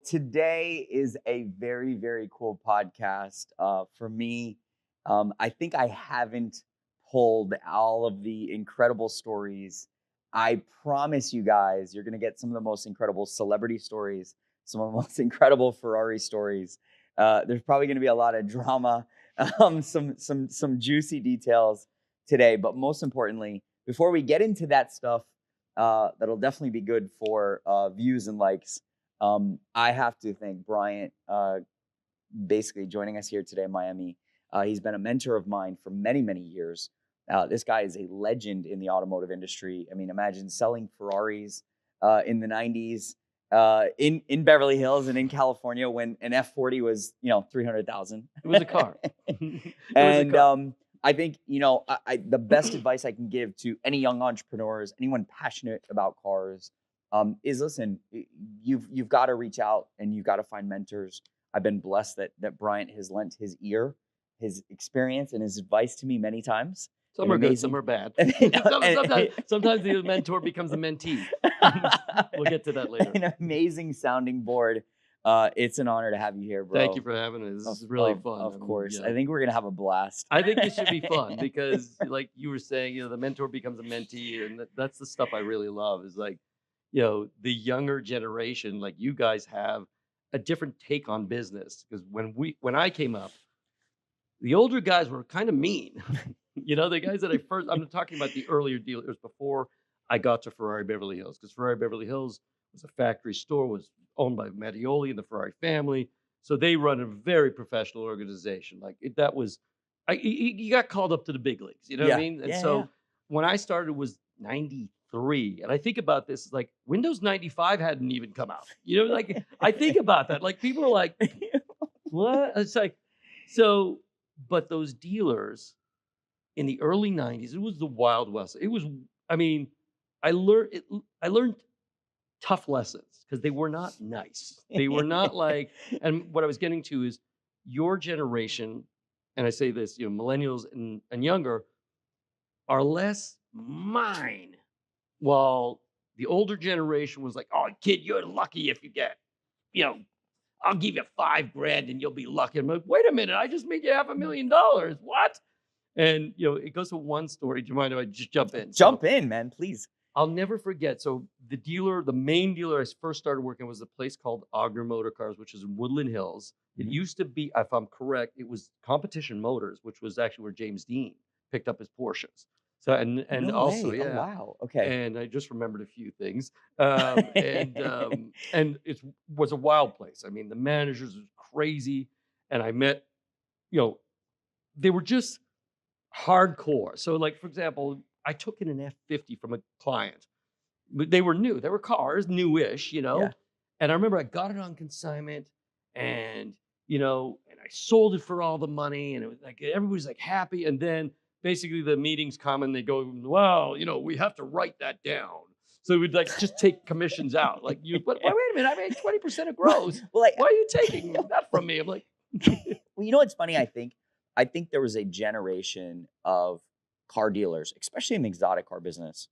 Today is a very, very cool podcast. For me, I think I haven't pulled all of the incredible stories. I promise you guys, you're going to get some of the most incredible celebrity stories, some of the most incredible Ferrari stories. There's probably going to be a lot of drama, some juicy details today. But most importantly, before we get into that stuff, that'll definitely be good for views and likes. I have to thank Bryant, basically joining us here today in Miami. He's been a mentor of mine for many, many years. This guy is a legend in the automotive industry. I mean, imagine selling Ferraris in the 90s in Beverly Hills and in California when an F40 was, 300,000. It was a car. And I think, the best advice I can give to any young entrepreneurs, anyone passionate about cars, is listen, you've got to reach out and you've got to find mentors. I've been blessed that Bryant has lent his ear, his experience, and his advice to me many times. Some are good, some are bad. Sometimes the mentor becomes a mentee. We'll get to that later. An amazing sounding board. It's an honor to have you here, bro. Thank you for having us. This is really fun. Of course. I think we're going to have a blast. I think it should be fun because, like you were saying, the mentor becomes a mentee. And that's the stuff I really love is like, the younger generation, like you guys have a different take on business. Because when I came up, the older guys were kind of mean. The guys that I'm talking about the earlier dealers before I got to Ferrari Beverly Hills, because Ferrari Beverly Hills was a factory store, was owned by Mattioli and the Ferrari family. So they run a very professional organization. Like that was, you got called up to the big leagues, you know what I mean? And when I started was 93. And I think about this, like Windows 95 hadn't even come out. Like I think about that. Like people are like, what? It's like, so, but those dealers in the early 90s, it was the Wild West. It was, I learned tough lessons because they were not nice. They were not like, and what I was getting to is your generation, and I say this, millennials and younger are less mine. While the older generation was like, oh, kid, you're lucky if you get, I'll give you $5,000 and you'll be lucky. I'm like, wait a minute, I just made you $500,000. What? And, it goes to one story. Do you mind if I just jump in? Jump in, man, please. I'll never forget. So the main dealer I first started working was a place called Ogner Motor Cars, which is in Woodland Hills. It used to be, if I'm correct, it was Competition Motors, which was actually where James Dean picked up his Porsches. So and No also, way. yeah. Oh, wow. Okay. And I just remembered a few things. And it was a wild place. I mean, the managers were crazy. And I met, they were just hardcore. So like, for example, I took in an F50 from a client. They were new. They were cars, newish, Yeah. And I remember I got it on consignment and, and I sold it for all the money and it was like, everybody's like happy. And then basically the meetings come and they go, well, we have to write that down. So we'd like just take commissions out. Like but wait a minute, I made 20% of gross. Why are you taking that from me? I'm like, well, what's funny? I think there was a generation of car dealers, especially in the exotic car business,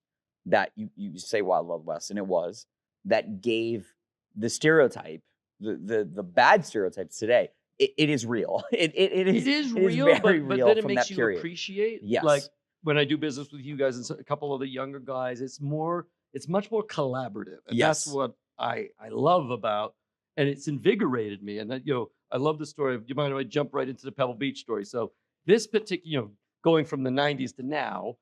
that you say Wild Wild West, and it was, that gave the stereotype, the bad stereotypes today. It is real. It is real, very but real then it from makes that you period. appreciate. Yes. Like when I do business with you guys and a couple of the younger guys, it's much more collaborative. And Yes. that's what I love about, and it's invigorated me. And that, I love the story of, do you mind if I jump right into the Pebble Beach story? So this particular, going from the 90s to now,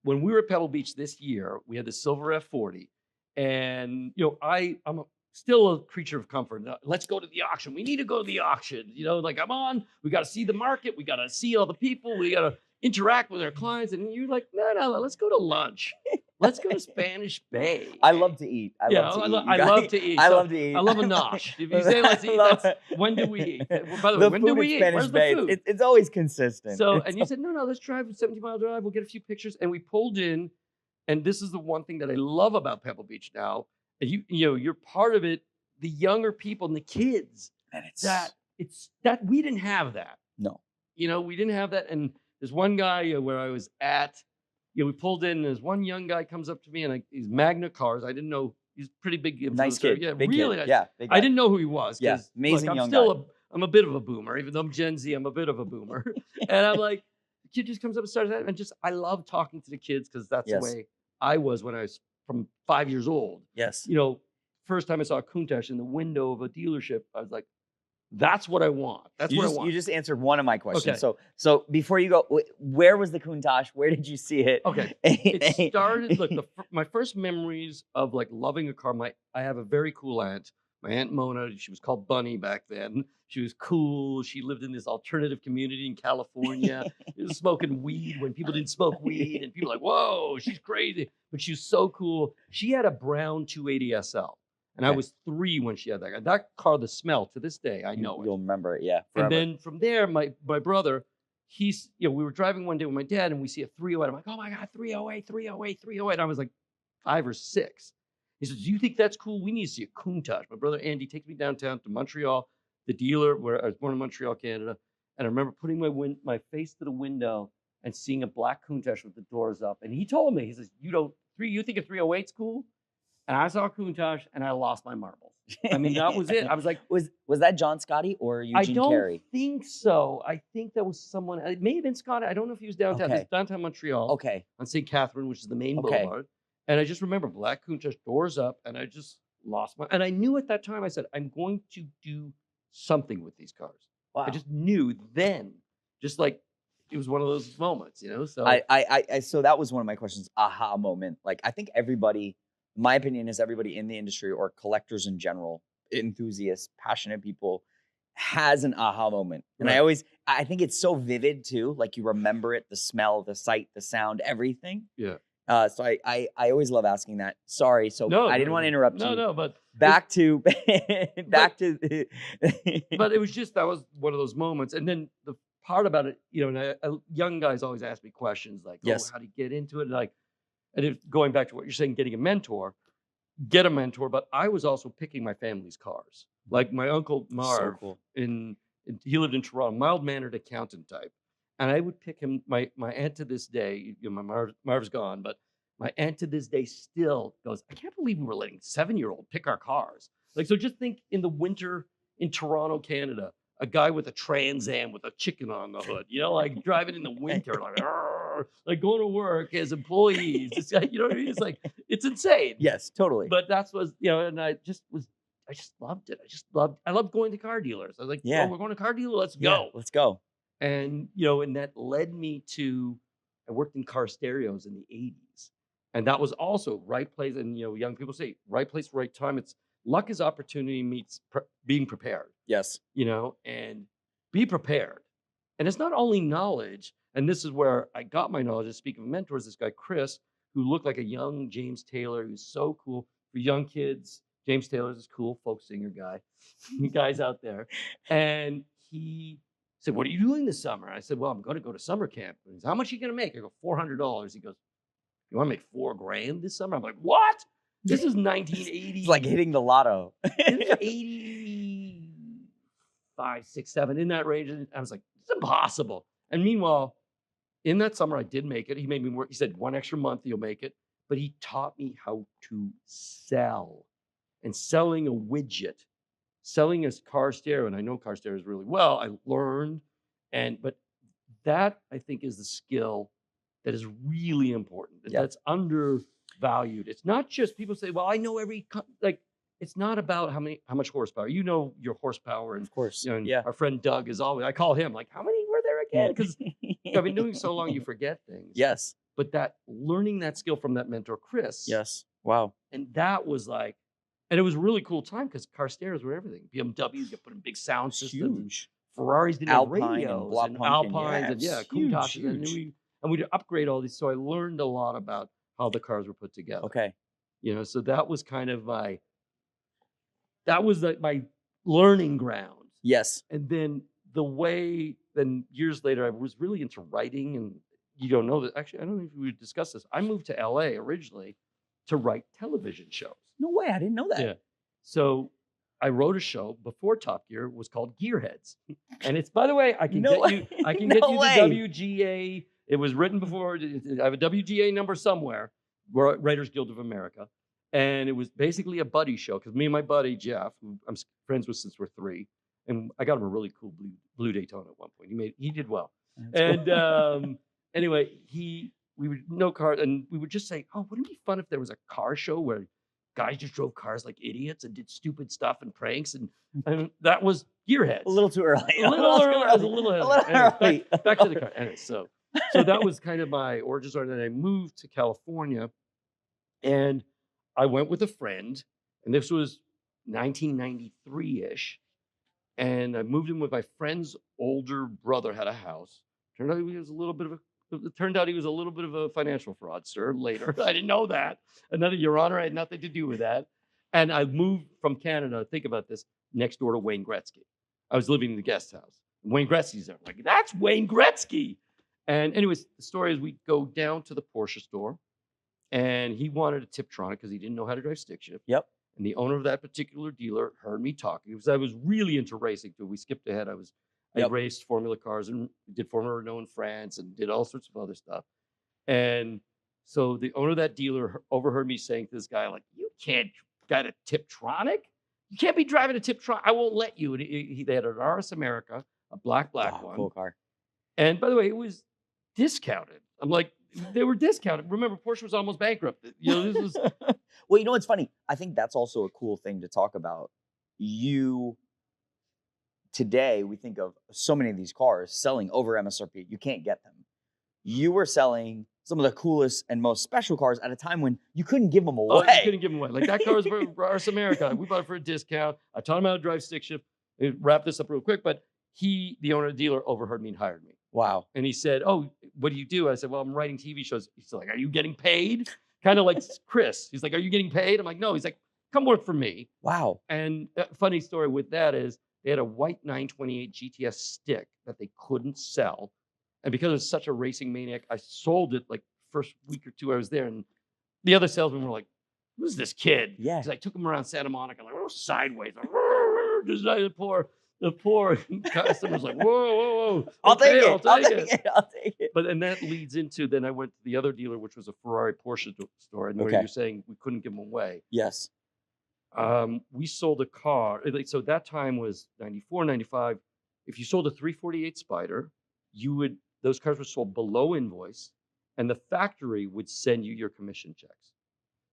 when we were at Pebble Beach this year, we had the silver F40. And, I'm still a creature of comfort. Let's go to the auction. We need to go to the auction. Like we got to see the market. We got to see all the people. We got to interact with our clients. And you're like, no, let's go to lunch. Let's go to Spanish Bay. I love to eat. I love to eat. I love a nosh. If you say let's eat, when do we eat? By the way, when do we eat? Where's the food? It's always consistent. So, and you said, no, let's drive a 70-mile drive. We'll get a few pictures. And we pulled in. And this is the one thing that I love about Pebble Beach now. And you're part of it. The younger people and the kids. And it's that we didn't have that. No. We didn't have that. And there's one guy where I was at. We pulled in, and there's one young guy comes up to me, and he's Magna Cars. I didn't know He's pretty big Nice influencer. kid. Yeah, Big really kid. nice. Yeah. Big I guy. didn't know who he was Yeah. because Amazing I'm young still guy. I'm a bit of a boomer, even though I'm Gen Z. I'm a bit of a boomer, and I'm like, the kid just comes up and starts that, and just I love talking to the kids because that's the Yes. way I was when I was from 5 years old. Yes. You know, first time I saw a Countach in the window of a dealership, I was like, that's what I want. That's what I You want. just answered one of my questions. Okay. So before you go, where was the Countach? Where did you see it? Okay. It started. Look, my first memories of like loving a car. I have a very cool aunt. My aunt Mona. She was called Bunny back then. She was cool. She lived in this alternative community in California. She was smoking weed when people didn't smoke weed, and people were like, "Whoa, she's crazy." But she was so cool. She had a brown 280 SL, and I Okay. was 3 when she had that car. That car, the smell to this day, I know it. You'll remember it, yeah. And Forever. then from there, my brother, he's, we were driving one day with my dad and we see a 308. I'm like, oh my God, 308, 308, 308. I was like 5 or 6. He says, do you think that's cool? We need to see a Countach. My brother Andy takes me downtown to Montreal, the dealer where I was born in Montreal, Canada. And I remember putting my face to the window and seeing a black Countach with the doors up. And he told me, he says, you think a 308's cool? And I saw Countach and I lost my marbles. I mean, that was it. I was like, was that John Scotty or Eugene I don't Carey? think so. I think that was someone. It may have been Scott. I don't know if he was downtown. Okay. It's downtown Montreal. Okay. On St. Catherine, which is the main Okay. boulevard. And I just remember black Countach, doors up, and I just lost my. And I knew at that time. I said, I'm going to do something with these cars. Wow. I just knew then. Just like it was one of those moments, So So that was one of my questions. Aha moment. Like I think everybody. My opinion is everybody in the industry or collectors in general, enthusiasts, passionate people, has an aha moment. And Right. I think it's so vivid too. Like you remember it, the smell, the sight, the sound, everything. Yeah. So I always love asking that. Sorry. So I didn't want to interrupt you. No, but back to but it was just, that was one of those moments. And then the part about it, and young guys always ask me questions like, Yes. how do you get into it? And going back to what you're saying, getting a mentor, get a mentor. But I was also picking my family's cars. Like my uncle Marv, cool. he lived in Toronto, mild-mannered accountant type. And I would pick him, my aunt to this day, my Marv's gone, but my aunt to this day still goes, I can't believe we were letting 7-year-old pick our cars. Like, so just think in the winter in Toronto, Canada, a guy with a Trans Am with a chicken on the hood, like driving in the winter, like going to work as employees. It's like, you know what I mean? It's like, it's insane. Yes, totally. But and I just loved it. I loved going to car dealers. I was like, Yeah. oh, we're going to car dealer. Let's Yeah, go. let's go. And, and that led me to, I worked in car stereos in the 80s. And that was also right place. And, young people say right place, right time. It's luck is opportunity meets being prepared. Yes. And be prepared. And it's not only knowledge. And this is where I got my knowledge. Speaking of mentors, this guy, Chris, who looked like a young James Taylor, who's so cool for young kids. James Taylor's this cool folk singer guy, guys out there. And he said, what are you doing this summer? I said, well, I'm going to go to summer camp. And he said, how much are you going to make? I go, $400. He goes, you want to make $4,000 this summer? I'm like, what? This is 1980. It's like hitting the lotto. It was 85, 6, 7 in that range. And I was like, it's impossible. And meanwhile, in that summer, I did make it. He made me work. He said, 1 extra month, you'll make it. But he taught me how to sell. And selling a widget, selling a car stereo, and I know car stereos really well. I learned, but that I think is the skill that is really important. Yeah. That's undervalued. It's not just people say, "Well, I know it's not about how much horsepower. You know your horsepower." And of course, and yeah. Our friend Doug is always. I call him like, "How many were there again?" Because I've been doing so long, you forget things. Yes. But that learning that skill from that mentor, Chris. Yes. Wow. And that was like. And it was a really cool time because car stereos were everything. BMWs got put in big sound systems. Huge. Ferraris didn't have Alpine radios. and Alpines Countachs. Huge. And we'd upgrade all these. So I learned a lot about how the cars were put together. Okay. So that was kind of my learning ground. Yes. And then then years later, I was really into writing. And you don't know that. Actually, I don't know if we would discuss this. I moved to LA originally to write television shows. No way, I didn't know that. Yeah. So I wrote a show before Top Gear. It was called Gearheads. And it's, by the way, I can get you the WGA. It was written before. I have a WGA number somewhere, Writers Guild of America. And it was basically a buddy show because me and my buddy Jeff, who I'm friends with since we're 3, and I got him a really cool blue Daytona at one point. He did well. That's cool. And anyway, we would no car, and we would just say, "Oh, wouldn't it be fun if there was a car show where guys just drove cars like idiots and did stupid stuff and pranks?" And that was Gearheads. A little too early. A little early. I was a little early. Anyway, early. back to the car. Anyway, so that was kind of my origin story. Then I moved to California, and I went with a friend, and this was 1993-ish. And I moved in with my friend's older brother had a house. Turned out he was a little bit of a financial fraudster later. I didn't know that. Another, Your Honor, I had nothing to do with that. And I moved from Canada, think about this, next door to Wayne Gretzky. I was living in the guest house. Wayne Gretzky's there. I'm like, that's Wayne Gretzky. And anyways, the story is we go down to the Porsche store, and he wanted a Tiptronic because he didn't know how to drive stick shift. Yep. And the owner of that particular dealer heard me talking because I was really into racing too. We skipped ahead. I raced Formula cars and did Formula Renault in France and did all sorts of other stuff. And so the owner of that dealer overheard me saying to this guy, like, "You can't got a Tiptronic? You can't be driving a Tiptronic. I won't let you." And they had an RS America, a black one. Cool car. And by the way, it was discounted. I'm like, they were discounted. Remember, Porsche was almost bankrupt. This was. Well, you know what's funny? I think that's also a cool thing to talk about. Today, we think of so many of these cars selling over MSRP. You can't get them. You were selling some of the coolest and most special cars at a time when you couldn't give them away. Oh, you couldn't give them away. Like that car was for RS America. We bought it for a discount. I taught him how to drive stick shift. Wrap this up real quick, but the owner of the dealer, overheard me and hired me. Wow. And he said, "Oh, what do you do?" I said, "Well, I'm writing TV shows." He's like, "Are you getting paid?" Kind of like Chris. He's like, "Are you getting paid?" I'm like, "No." He's like, "Come work for me." Wow. And a funny story with that is they had a white 928 GTS stick that they couldn't sell. And because I was such a racing maniac, I sold it like first week or two I was there. And the other salesmen were like, "Who's this kid?" Yeah. Because I took him around Santa Monica, like, sideways. Like, just the poor customer's like, whoa. I'll take it. But and that leads into, then I went to the other dealer, which was a Ferrari Porsche store. And where you're saying we couldn't give them away. Yes. We sold a car. So that time was 94, 95. If you sold a 348 Spider, those cars were sold below invoice, and the factory would send you your commission checks.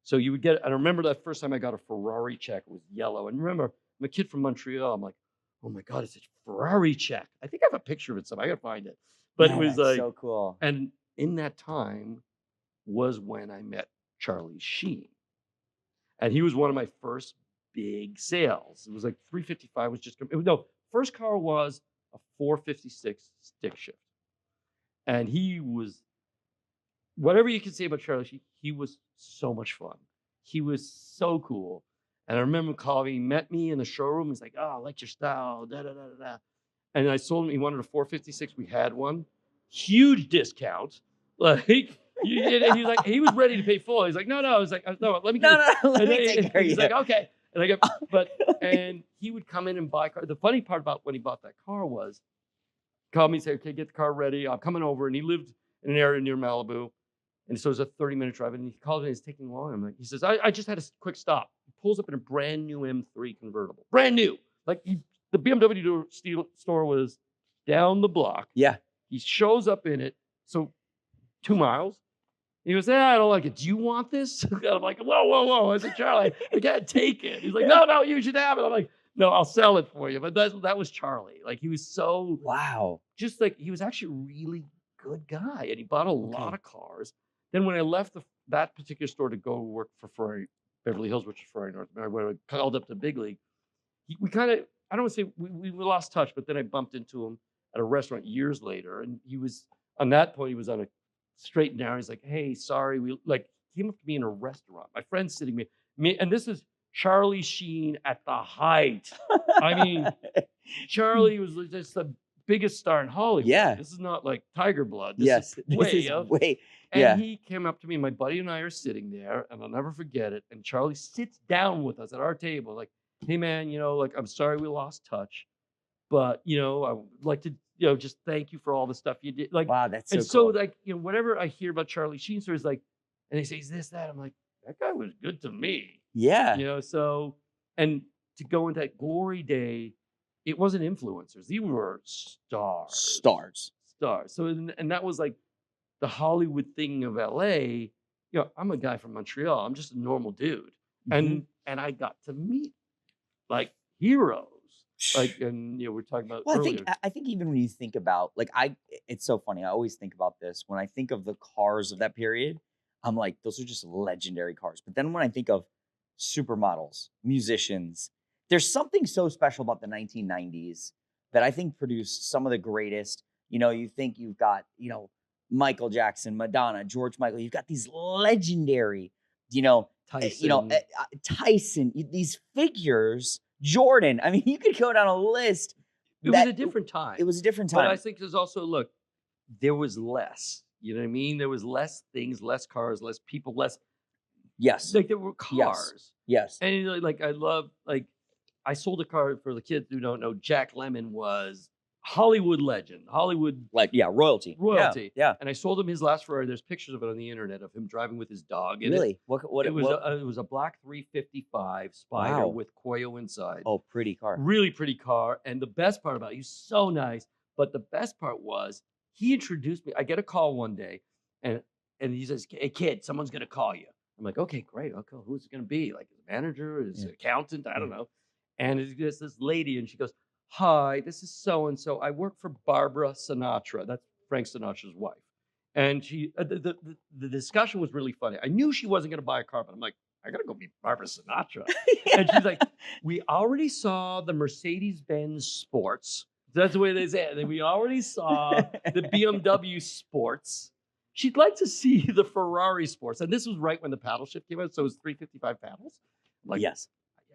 So you would get, and I remember that first time I got a Ferrari check, it was yellow. And remember, I'm a kid from Montreal. I'm like, oh my God, it's a Ferrari check. I think I have a picture of it somewhere. I gotta find it. But it was like so cool. And in that time was when I met Charlie Sheen. And he was one of my first big sales. It was like 355 was just, first car was a 456 stick shift. And he was, whatever you can say about Charlie Sheen, he was so much fun. He was so cool. And I remember calling, he met me in the showroom. He's like, "Oh, I like your style, da da da da." And I told him he wanted a 456. We had one, huge discount. Like, and he was like, he was ready to pay full. He's like, no. I was like, no, let me get it. Let me take care of you. He's like, okay. And and he would come in and buy cars. The funny part about when he bought that car was, called me and said, "Okay, get the car ready. I'm coming over." And he lived in an area near Malibu. And so it was a 30-minute drive. And he called me, and it's taking long. He says, I just had a quick stop. He pulls up in a brand new M3 convertible. Brand new. Like the BMW store was down the block. Yeah. He shows up in it. So 2 miles. He goes, "I don't like it. Do you want this?" And I'm like, whoa. I said, "Charlie, I can't take it." He's like, no, you should have it. I'm like, "No, I'll sell it for you." But that was Charlie. Like, he was so, wow. Just like, he was actually a really good guy. And he bought a lot of cars. Then when I left that particular store to go work for Ferrari Beverly Hills, which is Ferrari North America, when I called up to Big League, we kind of, I don't want to say we lost touch, but then I bumped into him at a restaurant years later. And he was, on that point, he was on a straight and narrow. He's like, "Hey, sorry." He came up to me in a restaurant. My friend's sitting me, and this is Charlie Sheen at the height. I mean, Charlie was just the biggest star in Hollywood. Yeah. This is not like Tiger Blood. This is way. And he came up to me, and my buddy and I are sitting there, and I'll never forget it. And Charlie sits down with us at our table, like, "Hey, man, I'm sorry we lost touch, but, I would like to, just thank you for all the stuff you did." Like, wow, that's so and cool. so, like, whatever I hear about Charlie Sheen stories, like, and they say, "Is this, that?" I'm like, that guy was good to me. Yeah. So and to go into that glory day, it wasn't influencers. These were stars. Stars. Stars. So and that was like the Hollywood thing of LA. I'm a guy from Montreal. I'm just a normal dude. Mhm. And I got to meet like heroes. Like, and we're talking about Well, earlier. I think even when you think about like it's so funny. I always think about this when I think of the cars of that period. I'm like, those are just legendary cars. But then when I think of supermodels, musicians, there's something so special about the 1990s that I think produced some of the greatest. You think you've got, Michael Jackson, Madonna, George Michael. You've got these legendary, Tyson. Tyson, these figures, Jordan. I mean, you could go down a list. It was a different time. It was a different But I time. think there's also, look, there was less. You know what I mean? There was less things, less cars, less people, less. Yes. Like there were cars. Yes. And like I love, like I sold a car for the kids who don't know. Jack Lemmon was Hollywood legend, Hollywood royalty. royalty. Yeah. And I sold him his last Ferrari. There's pictures of it on the internet of him driving with his dog. And Really? it was a black 355 Spider Wow. with Koyo inside. Oh, pretty car. Really pretty car. And the best part about it, he's so nice. But the best part was he introduced me. I get a call one day and he says, "Hey kid, someone's gonna call you." I'm like, "Okay, great. Okay, who's it gonna be? Like his manager, his accountant? I don't know." And it's this lady, and she goes, "Hi, this is so and so. I work for Barbara Sinatra. That's Frank Sinatra's wife." And she, the discussion was really funny. I knew she wasn't gonna buy a car, but I'm like, I gotta go meet Barbara Sinatra. And she's like, "We already saw the Mercedes-Benz Sports." That's the way they say it. And we already saw the BMW Sports. She'd like to see the Ferrari Sports. And this was right when the paddle shift came out. So it was 355 paddles. I'm like, Yes.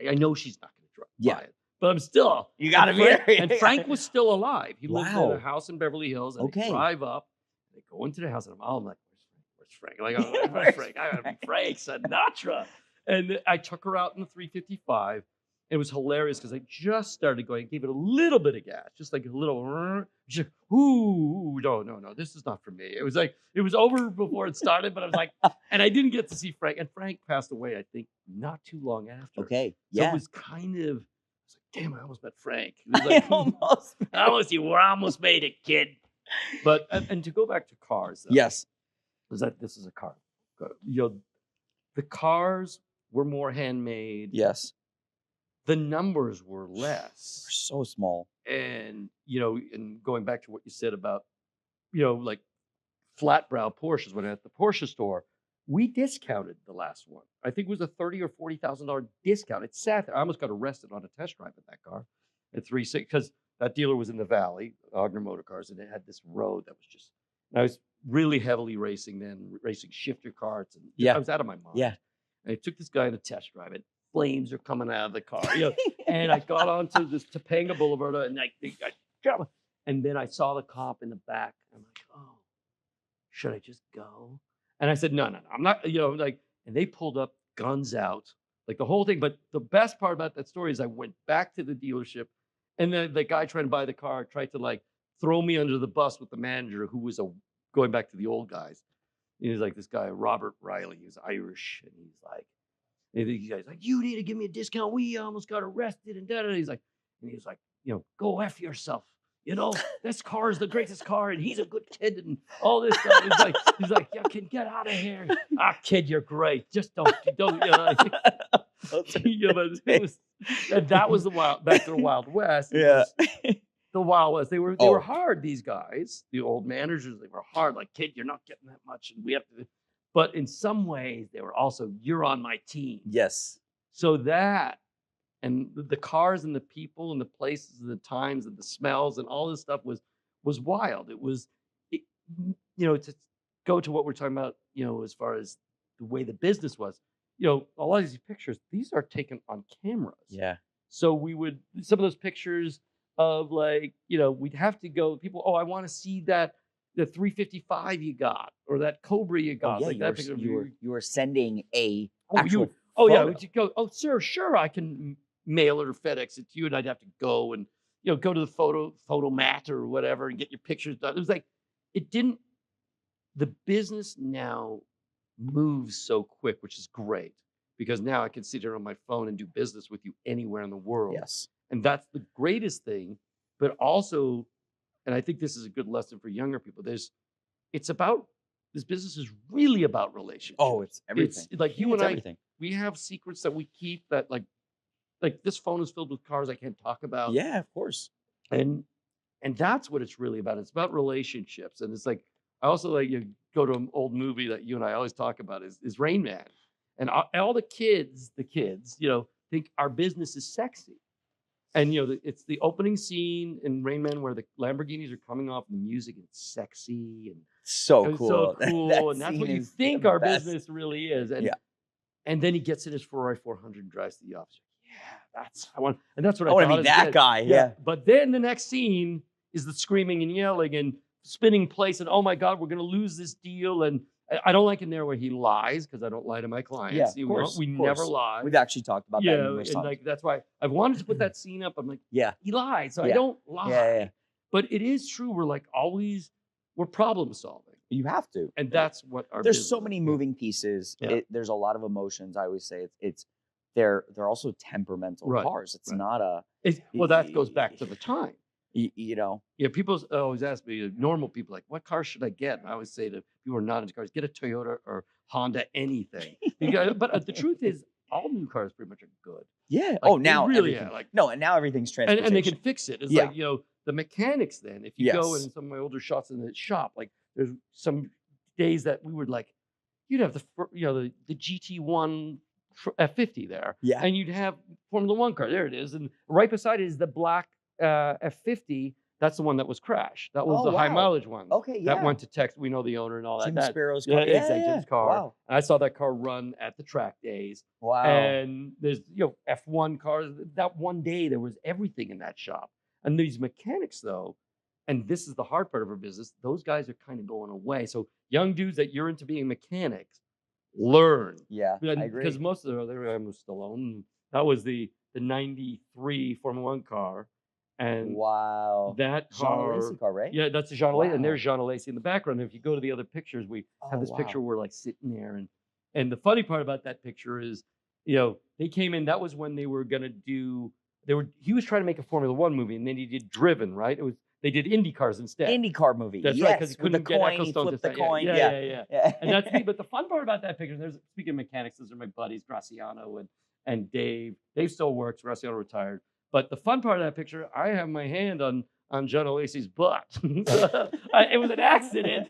I know she's not going to Yeah. buy it. But I'm still. You gotta and be Frank, there. And Frank was still alive. He lived in Wow. a house in Beverly Hills. And Okay. they drive up. They go into the house. And I'm like, where's Frank? Like, Where's where's Frank? I got to be Frank Sinatra. And I took her out in the 355. It was hilarious because I just started going, gave it a little bit of gas, just like a little. She's like, ooh, no, this is not for me. It was like, it was over before it started, but I was like, and I didn't get to see Frank. And Frank passed away, I think, not too long after. Okay. So Yeah. it was kind of, I was like, damn, I almost met Frank. It was like, you almost made it, kid. But, and to go back to cars, though, Yes. was that this is a car. The cars were more handmade. Yes. The numbers were We're less. so small. And, and going back to what you said about, like flat brow Porsches, when at the Porsche store, we discounted the last one. I think it was a $30,000 or $40,000 discount. It sat there. I almost got arrested on a test drive with that car at 3.6 because that dealer was in the valley, Ogner Motor Cars, and it had this road that was just. And I was really heavily racing then, racing shifter carts, and I was out of my mind. Yeah. And I took this guy on a test drive, and flames are coming out of the car. And I got onto this Topanga Boulevard, and and then I saw the cop in the back. I'm like, oh, should I just go? And I said, no, I'm not, and they pulled up, guns out, like the whole thing. But the best part about that story is I went back to the dealership, and then the guy trying to buy the car tried to like throw me under the bus with the manager who was going back to the old guys. And he's like, this guy, Robert Riley, he was Irish, and he's like, you guys like, you need to give me a discount. We almost got arrested and da. He's like, go F yourself. This car is the greatest car, and he's a good kid, and all this stuff. He's like, you can get out of here. Kid, you're great. Just don't. But and that was back to the Wild West. Yeah. The Wild West. They were hard. These guys, the old managers, they were hard. Like, kid, you're not getting that much, and we have to. But in some ways, they were also, you're on my team. Yes. So that, and the cars and the people and the places and the times and the smells and all this stuff was wild. It was, to go to what we're talking about, as far as the way the business was, a lot of these pictures, these are taken on cameras. Yeah. So some of those pictures of like, we'd have to go, people, I want to see the 355 you got, or that Cobra you got. Yeah, like you were sending a actual. Would you go? Oh, sure, I can mail it or FedEx it to you, and I'd have to go and go to the photo mat or whatever and get your pictures done. It was like, it didn't. The business now moves so quick, which is great because now I can sit here on my phone and do business with you anywhere in the world. Yes. And that's the greatest thing. But also, and I think this is a good lesson for younger people, it's about this business is really about relationships. Oh, it's everything. It's like Yeah, you it's and I, everything. we have secrets that we keep that like this phone is filled with cars I can't talk about. Yeah, of course. And that's what it's really about. It's about relationships. And it's like I also like you go to an old movie that you and I always talk about is Rain Man. And all the kids, think our business is sexy. And it's the opening scene in Rain Man where the Lamborghinis are coming off the music and it's sexy and So it's so cool. cool. And that's scene what you is think the our best. business really is. And Yeah. and then he gets in his Ferrari 400 and drives to the office. Yeah, I want, and that's what I want to thought be as a that kid. guy. Yeah. But then the next scene is the screaming and yelling and spinning plates and oh my God, we're going to lose this deal. And I don't like in there where he lies because I don't lie to my clients. Yeah, of course. We of never course. lie. We've actually talked about that Yeah, numerous and times. like that's why I've wanted to put that scene up. I'm like, Yeah. he lied, so I Yeah. don't lie. Yeah. But it is true. We're like always we're problem solving, You have to. and that's what our There's business so many is. moving pieces. Yeah. There's a lot of emotions. I always say it's they're also temperamental Right, cars. It's right. not a Well, that goes back to the time. you know. Yeah, people always ask me, normal people, like, what car should I get? And I always say to people who are not into cars, get a Toyota or Honda, anything. But the truth is, all new cars pretty much are good. Yeah. Like, Now they really everything. are. No, and now everything's transportation. And they can fix it. It's Yeah. like, the mechanics then, if you go Yes. in some of my older shots in the shop, like there's some days that we would like, you'd have the GT1 F50 there. Yeah. And you'd have Formula One car. There it is. And right beside it is the black F50. That's the one that was crashed. That was Oh, the high wow. mileage one. Okay, yeah. That went to Texas. We know the owner and all that. Jim That- Sparrow's Yeah, car. exactly. Jim's car. Wow. And I saw that car run at the track days. Wow. And there's F1 cars. That one day there was everything in that shop. And these mechanics though, and this is the hard part of our business, those guys are kind of going away. So young dudes that you're into being mechanics, learn. Yeah, I agree. Because most of the was Stallone. That was the 93 Formula One car. And Wow. that Jean car, Alesi car, right? yeah, that's a Jean Alesi, and Wow. there's Jean Alesi in the background. And if you go to the other pictures, we have Oh, this picture wow. where like sitting there, and the funny part about that picture is, they came in. That was when they were gonna do. He was trying to make a Formula One movie, and then he did Driven, right? They did Indy cars instead. IndyCar movie. That's yes, right, because he with the couldn't get coin, he Ecclestone to flipped the say- coin. Yeah. And that's me. But the fun part about that picture, speaking of mechanics, those are my buddies, Graciano and Dave. Dave still works. Graciano retired. But the fun part of that picture, I have my hand on John Alesi's butt. It was an accident.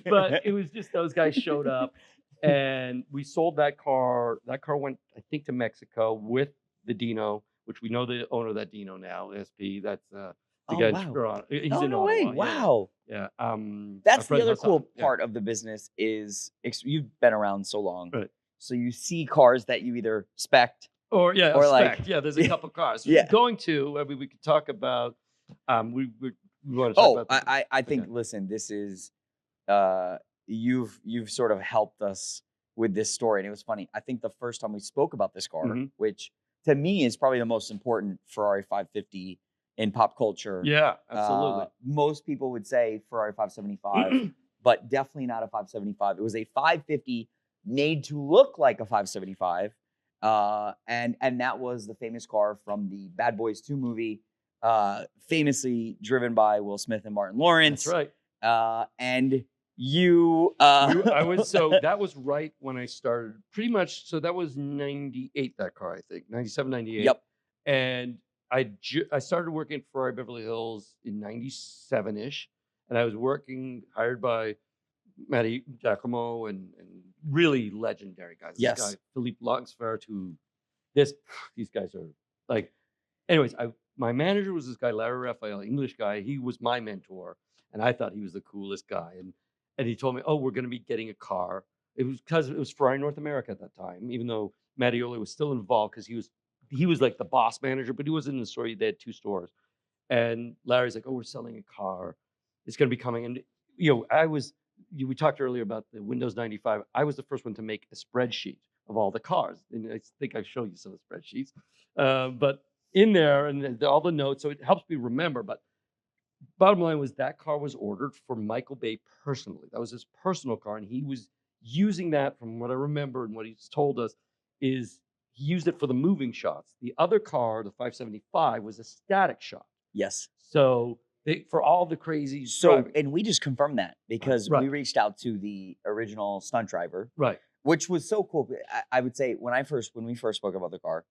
But it was just those guys showed up, and we sold that car. That car went, I think, to Mexico with the Dino, which we know the owner of that Dino now, SP. That's the Oh, guy in wow. Toronto. He's Oh, in no way. Ottawa, yeah. Wow. Yeah. That's our the friend other Hassan, cool yeah. part of the business is you've been around so long. Right. So you see cars that you either spect Or or like- spec. Yeah, there's a couple cars. Yeah. Going to, we could talk about, we want to talk Oh, about. I think Okay. listen, this is you've sort of helped us with this story. And it was funny. I think the first time we spoke about this car, Mhm. which to me is probably the most important Ferrari 550 in pop culture. Yeah, absolutely. Most people would say Ferrari 575, but definitely not a 575. It was a 550 made to look like a 575. And that was the famous car from the Bad Boys 2 movie, famously driven by Will Smith and Martin Lawrence. That's right. And you, That was right when I started, pretty much. So that was 98, that car, I think, 97, 98. Yep. And I started working at Ferrari Beverly Hills in 97-ish. And I was hired by Matty Giacomo and really legendary guys. Yes. This guy, Philippe Longsfert, these guys are like, anyways, my manager was this guy, Larry Raphael, English guy. He was my mentor. And I thought he was the coolest guy. And he told me, oh, we're going to be getting a car. It was because it was Ferrari North America at that time, even though Mattioli was still involved because he was like the boss manager, but he was in the store. They had 2 stores. And Larry's like, oh, we're selling a car. It's going to be coming. And, we talked earlier about the Windows 95. I was the first one to make a spreadsheet of all the cars. And I think I've shown you some of the spreadsheets. But in there and all the notes, so it helps me remember. But bottom line was that car was ordered for Michael Bay personally. That was his personal car, and he was using that, from what I remember and what he's told us, is he used it for the moving shots. The other car, the 575, was a static shot. Yes. So for all the crazy So, driving. and we just confirmed that because we Right. reached out to the original stunt driver, Right. which was so cool. I would say when we first spoke about the car,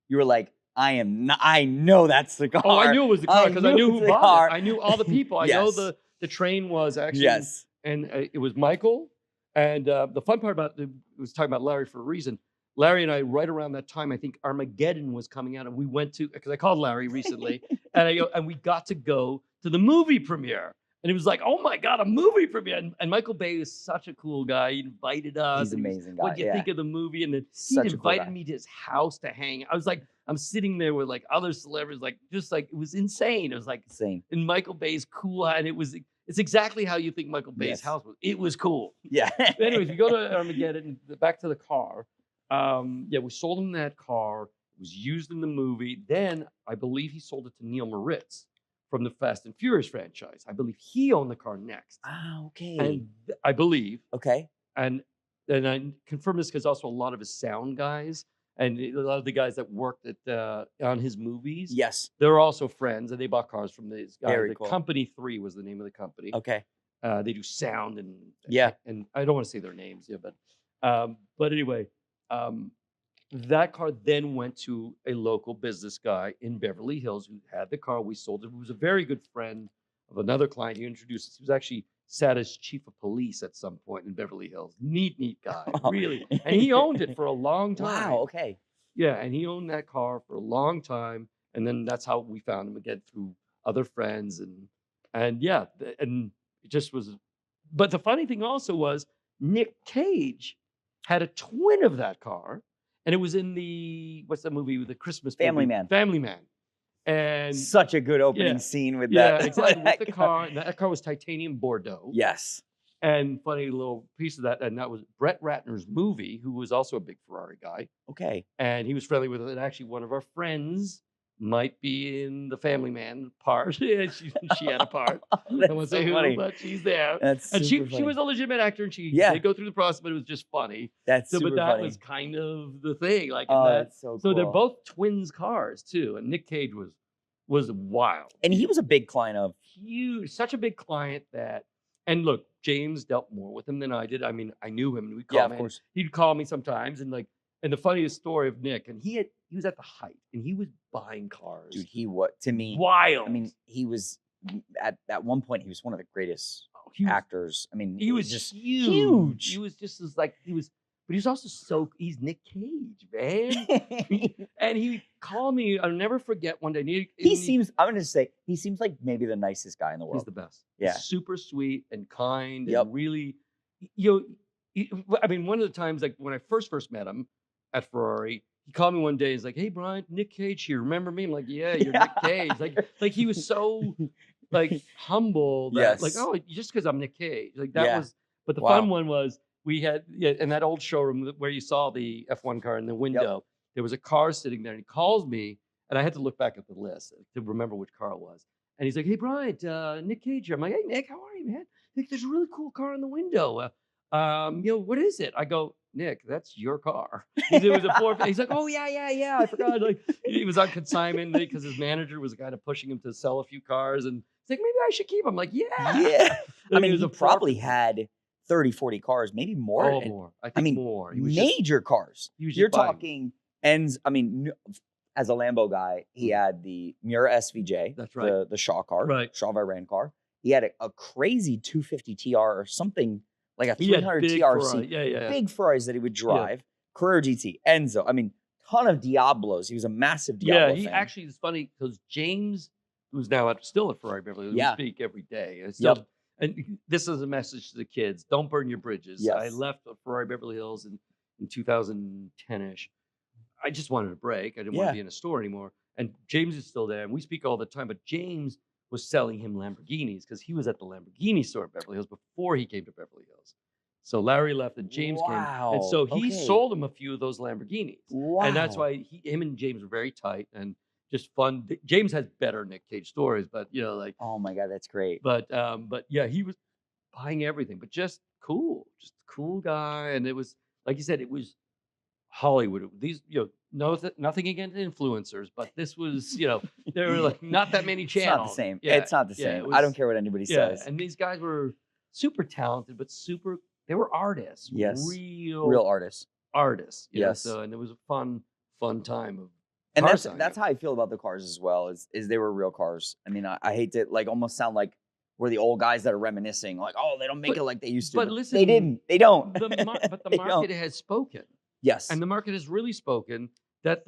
you were like, I know that's the car. Oh, I knew it was the car because I knew who bought it. I knew all the people. I know Yes. the train was actually, Yes. and it was Michael. And the fun part about it was talking about Larry for a reason. Larry and I, right around that time, I think Armageddon was coming out, and we went to, because I called Larry recently, and we got to go to the movie premiere. And it was like, oh my God, a movie premiere. And Michael Bay is such a cool guy. He invited us. He's an amazing guy. What'd you think of the movie? And then Such he a cool invited guy. me to his house to hang. I was like, I'm sitting there with like other celebrities, like just like, it was insane. It was like, Insane. in Michael Bay's cool, and it's exactly how you think Michael Bay's Yes. house was. It was cool. Yeah. But anyways, we go to Armageddon, back to the car. Yeah, we sold him that car. It was used in the movie. Then I believe he sold it to Neil Moritz from the Fast and Furious franchise. I believe he owned the car next. Ah, okay. And I believe, Okay. and I confirm this because also a lot of his sound guys and a lot of the guys that worked at on his movies, Yes. they're also friends, and they bought cars from these guys. Very The cool. Company 3 was the name of the company. Okay. They do sound Yeah. and I don't want to say their names, yeah, but anyway, that car then went to a local business guy in Beverly Hills who had the car. We sold it. He was a very good friend of another client. He introduced us. He was actually sat as chief of police at some point in Beverly Hills. Neat guy, really. And he owned it for a long time. Wow. Okay. Yeah, and he owned that car for a long time, and then that's how we found him again, through other friends, and yeah, and it just was. But the funny thing also was Nick Cage had a twin of that car, and it was in what's that movie with the Christmas Family movie? Man. Family Man, and Such a good opening yeah, scene with yeah, that. exactly, that with the car. And that car was titanium Bordeaux. Yes. And funny little piece of that, and that was Brett Ratner's movie, who was also a big Ferrari guy. Okay. And he was friendly with it. And actually, one of our friends might be in the Family Man part. she had a part. I won't say who, but she's there. That's And super she was a legitimate actor, and she Yeah. did go through the process, but it was just funny. That's So, super but that funny. was kind of the thing. Like, Oh, and that's so so they're cool. both twins cars too. And Nick Cage was wild. And he was a big client of. Huge, such a big client that. And look, James dealt more with him than I did. I mean, I knew him, and we'd call Yeah, him. of course. He'd call me sometimes, and the funniest story of Nick, and he was at the height, and he was buying cars. Dude, he was, to me, Wild. I mean, he was at one point, he was one of the greatest he was, actors. I mean, he was just huge. He was just as but he's also he's Nick Cage, man. And he called me. I'll never forget one day. I'm gonna say he seems like maybe the nicest guy in the world. He's the best. Yeah. He's super sweet and kind. Yep. And really, I mean, one of the times, like when I first met him at Ferrari, he called me one day. He's like, "Hey, Brian, Nick Cage here. Remember me?" I'm like, "Yeah, you're Nick Cage." Like he was so humble that Yes. oh, just because I'm Nick Cage. Like that Yeah. was. But the Wow. fun one was we had in that old showroom where you saw the F1 car in the window. There was a car sitting there, and he calls me, and I had to look back at the list to remember which car it was. And he's like, "Hey, Brian, Nick Cage here." I'm like, "Hey, Nick, how are you, man? Nick, there's a really cool car in the window. What is it?" I go, "Nick, that's your car." It was a 4. He's like, "Oh yeah. I forgot." Like he was on consignment because his manager was kind of pushing him to sell a few cars, and he's like, "Maybe I should keep him." I'm like, "Yeah." Yeah. I mean, it was he a probably had 30, 40 cars, maybe more. Oh, And more. I think more. He was major cars. he was just You're buying. talking ends. I mean, as a Lambo guy, he had the Miura SVJ. That's right. The Shaw car. Right. Shaw Iran car. He had a crazy 250 TR or something like a He had 300 big TRC. Ferrari. Yeah. Big Ferraris that he would drive. Carrera GT. Enzo. I mean, ton of Diablos. He was a massive Diablo Yeah, he fan. actually is funny because James, who's now still at Ferrari Beverly Hills, Yeah. we speak every day. And Yep. and this is a message to the kids: don't burn your bridges. Yes. I left Ferrari Beverly Hills in 2010ish. I just wanted a break. I didn't want Yeah. to be in a store anymore. And James is still there, and we speak all the time. But James was selling him Lamborghinis because he was at the Lamborghini store at Beverly Hills before he came to Beverly Hills. So Larry left, and James came, and so he Okay. sold him a few of those Lamborghinis. Wow. And that's why him and James were very tight. And just fun. James has better Nick Cage stories, but like, Oh my God, that's great. but yeah, he was buying everything, but just a cool guy, and it was like you said, it was Hollywood. These, nothing against influencers, but this was, there were like not that many It's not the channels. same. Yeah, It's not the yeah, same. it I don't was, care what anybody yeah, says. and these guys were super talented, but they were artists, Yes. real Real artists. artists, Yes. So, and it was a fun time of And car that's how I feel about the cars as well, is they were real cars. I mean, I hate to like almost sound like we're the old guys that are reminiscing, like, oh, they don't make it But like they used to. but But they listen, didn't. They don't. but the They market don't. has spoken. Yes. And the market has really spoken that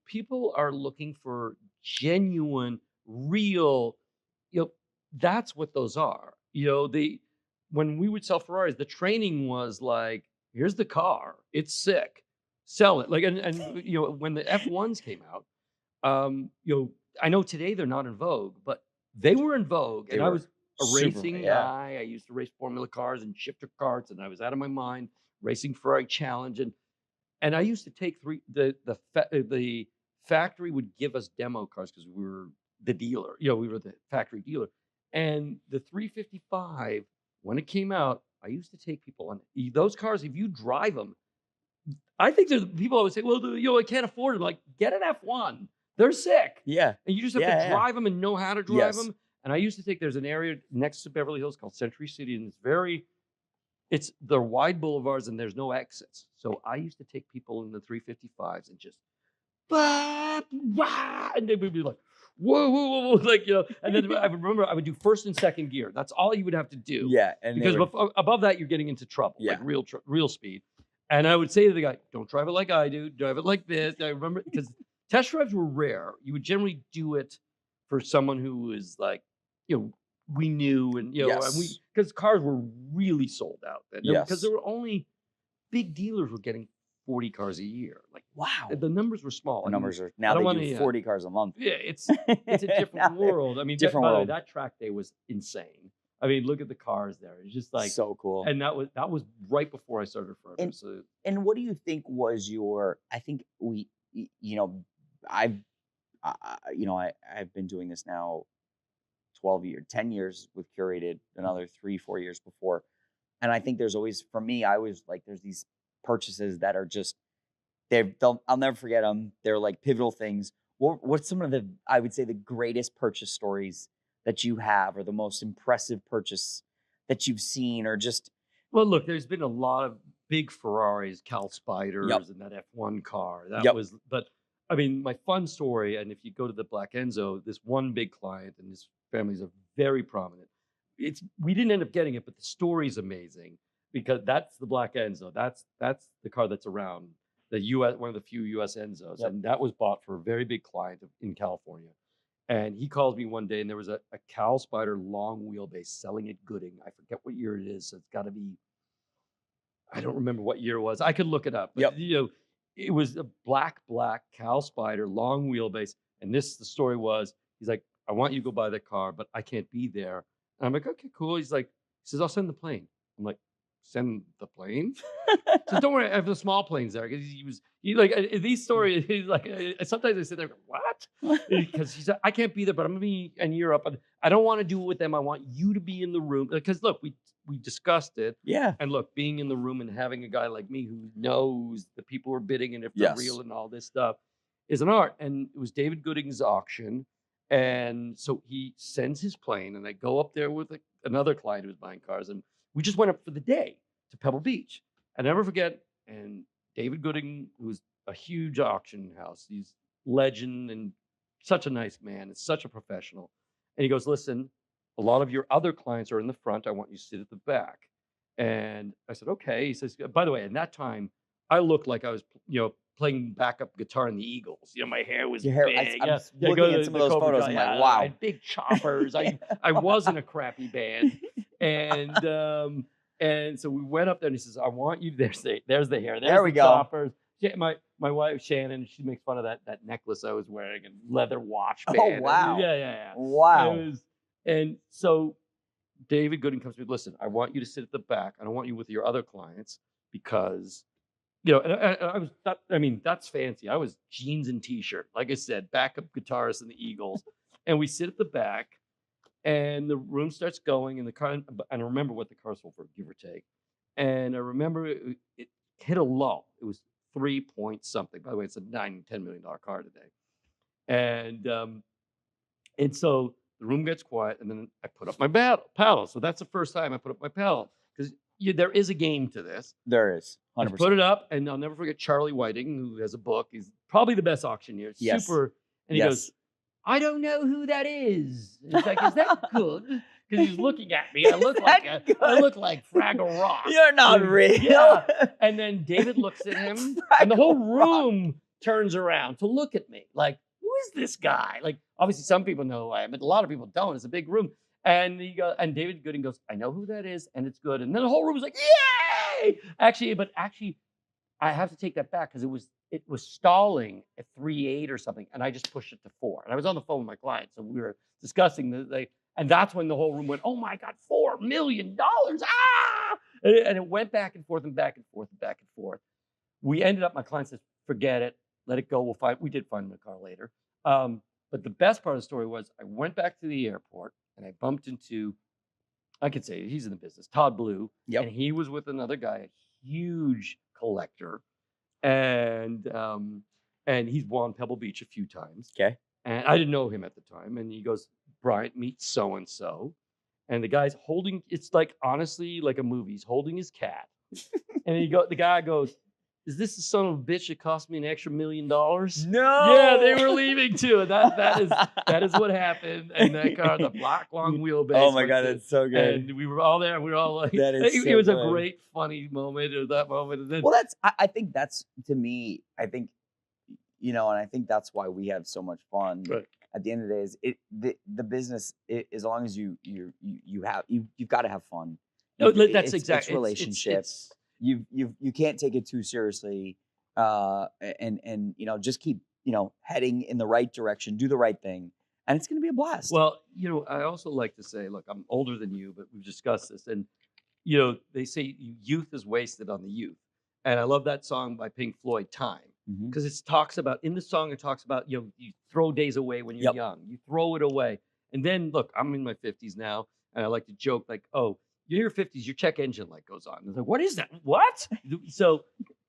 people are looking for genuine, real, that's what those are. When we would sell Ferraris, the training was like, here's the car, it's sick, sell it. Like, and when the F1s came out, um, you know, I know today they're not in vogue, but they were in vogue. They And I were was a super. racing Yeah. guy. I used to race Formula cars and shifter karts, and I was out of my mind racing Ferrari Challenge. And I used to take the factory would give us demo cars because we were the dealer. We were the factory dealer. And the 355, when it came out, I used to take people on those cars. If you drive them, I think there's people always say, well, I can't afford it. Like, get an F1. They're sick. Yeah. And you just have Yeah, to yeah. drive them and know how to drive Yes. them. And I used to there's an area next to Beverly Hills called Century City, and they're wide boulevards and there's no exits. So I used to take people in the 355s and just, and they would be like, whoa, whoa, whoa, whoa, like, and then I would remember I would do first and second gear. That's all you would have to do. Yeah. And Because above that, you're getting into trouble, Yeah. like real speed. And I would say to the guy, don't drive it like I do, drive it like this. I remember, because test drives were rare. You would generally do it for someone who is like, we knew, and Yes. because cars were really sold out then. Yes. Because there were only big dealers were getting 40 cars a year. Like, wow. the numbers were small. The numbers are now they do 40 cars a month. Yeah, it's a different world. I mean, different by the way, world. that track day was insane. I mean, look at the cars there. It's just like So cool. And that was right before I started Ferrari. And what do you think was I think I've I've been doing this now 10 years with Curated, another 3-4 years before. And I think there's always, for me, I was like, there's these purchases that are just, I'll never forget them. They're like pivotal things. What's some of I would say the greatest purchase stories that you have, or the most impressive purchase that you've seen, or just? Well, look, there's been a lot of big Ferraris, Cal Spiders, Yep. and that F1 car. That Yep. was, but I mean, my fun story, and if you go to the Black Enzo, this one big client, and his families are very prominent. We didn't end up getting it, but the story's amazing, because that's the Black Enzo. That's the car that's around the U.S., one of the few U.S. Enzos, Yep. and that was bought for a very big client in California. And he calls me one day, and there was a Cal Spider long wheelbase selling at Gooding. I forget what year it is, so it's got to be, I don't remember what year it was. I could look it up. But, Yep. It was a black Cal Spider, long wheelbase. And the story was, he's like, I want you to go buy the car, but I can't be there. And I'm like, okay, cool. He says, I'll send the plane. I'm like, send the plane? So don't worry, I have the small planes there. Because these stories, he's like, sometimes I sit there, what? Because he said, I can't be there, but I'm going to be in Europe. And I don't want to do it with them. I want you to be in the room. Because look, we discussed it. Yeah. And look, being in the room and having a guy like me who knows the people who are bidding and if they're real and all this stuff is an art. And it was David Gooding's auction. And so he sends his plane, and I go up there with another client who was buying cars. And we just went up for the day to Pebble Beach. I never forget. And David Gooding, who's a huge auction house, he's legend and such a nice man. And such a professional. And he goes, listen, a lot of your other clients are in the front. I want you to sit at the back. And I said, okay. He says, by the way, in that time, I looked like I was, playing backup guitar in the Eagles. My hair was big. I'm looking at some of those photos. I'm like, wow. I had big choppers. I was in a crappy band. And so we went up there, and he says, I want you, there's the hair. There's the choppers. Yeah, my wife, Shannon, she makes fun of that necklace I was wearing and leather watch band. Oh, wow. Yeah. Wow. And so David Gooding comes to me, listen, I want you to sit at the back. I don't want you with your other clients, because, I was that, I mean, that's fancy. I was jeans and t-shirt, like I said, backup guitarist in the Eagles. And we sit at the back and the room starts going and the car, and I remember what the car sold for, give or take. And I remember it hit a low. It was 3 point something. By the way, it's a $9-10 million car today. And so the room gets quiet, and then I put up my paddle. So that's the first time I put up my paddle because there is a game to this. There is I 100%. put it up, and I'll never forget Charlie Whiting, who has a book. He's probably the best auctioneer. Yes. Super. And he goes, I don't know who that is. And it's like, is that good? Because he's looking at me. I look like Fraggle Rock. You're not real. Yeah. And then David looks at him, and the whole room turns around to look at me. Like, who is this guy? Like, obviously, some people know who I am, but a lot of people don't. It's a big room. And and David Gooding goes, I know who that is, and it's good. And then the whole room was like, yay! Actually, I have to take that back because it was stalling at 3.8 or something, and I just pushed it to 4. And I was on the phone with my client, so we were discussing and that's when the whole room went, oh my God, $4 million! Ah! And it went back and forth and back and forth and back and forth. We ended up, my client says, forget it, let it go. We did find him a car later. But the best part of the story was I went back to the airport and I bumped into, I could say he's in the business, Todd Blue. Yep. And he was with another guy, a huge collector. And he's won Pebble Beach a few times. Okay. And I didn't know him at the time. And he goes, Bryant, meet so-and-so. And the guy's holding, it's like, honestly, like a movie. He's holding his cat. And the guy goes, is this the son of a bitch that cost me an extra $1 million? No. Yeah, they were leaving too. And that is what happened. And that car, the black long wheelbase. Oh my God, that's so good. And we were all there. We were all like, that is it so was good. a great, funny moment at that moment. And then, well, I think that's, to me, I think, and I think that's why we have so much fun. Right. At the end of the day, is the business, as long as you've got to have fun. No, that's exactly. It's relationships. You can't take it too seriously, and just keep heading in the right direction, do the right thing, and it's going to be a blast. Well, I also like to say, look, I'm older than you, but we've discussed this, and they say youth is wasted on the youth, and I love that song by Pink Floyd, Time, because it talks about, in the song it talks about you throw days away when you're young, you throw it away, and then look, I'm in my 50s now, and I like to joke like, oh, you're in your 50s, your check engine light goes on. It's like, what is that? What? So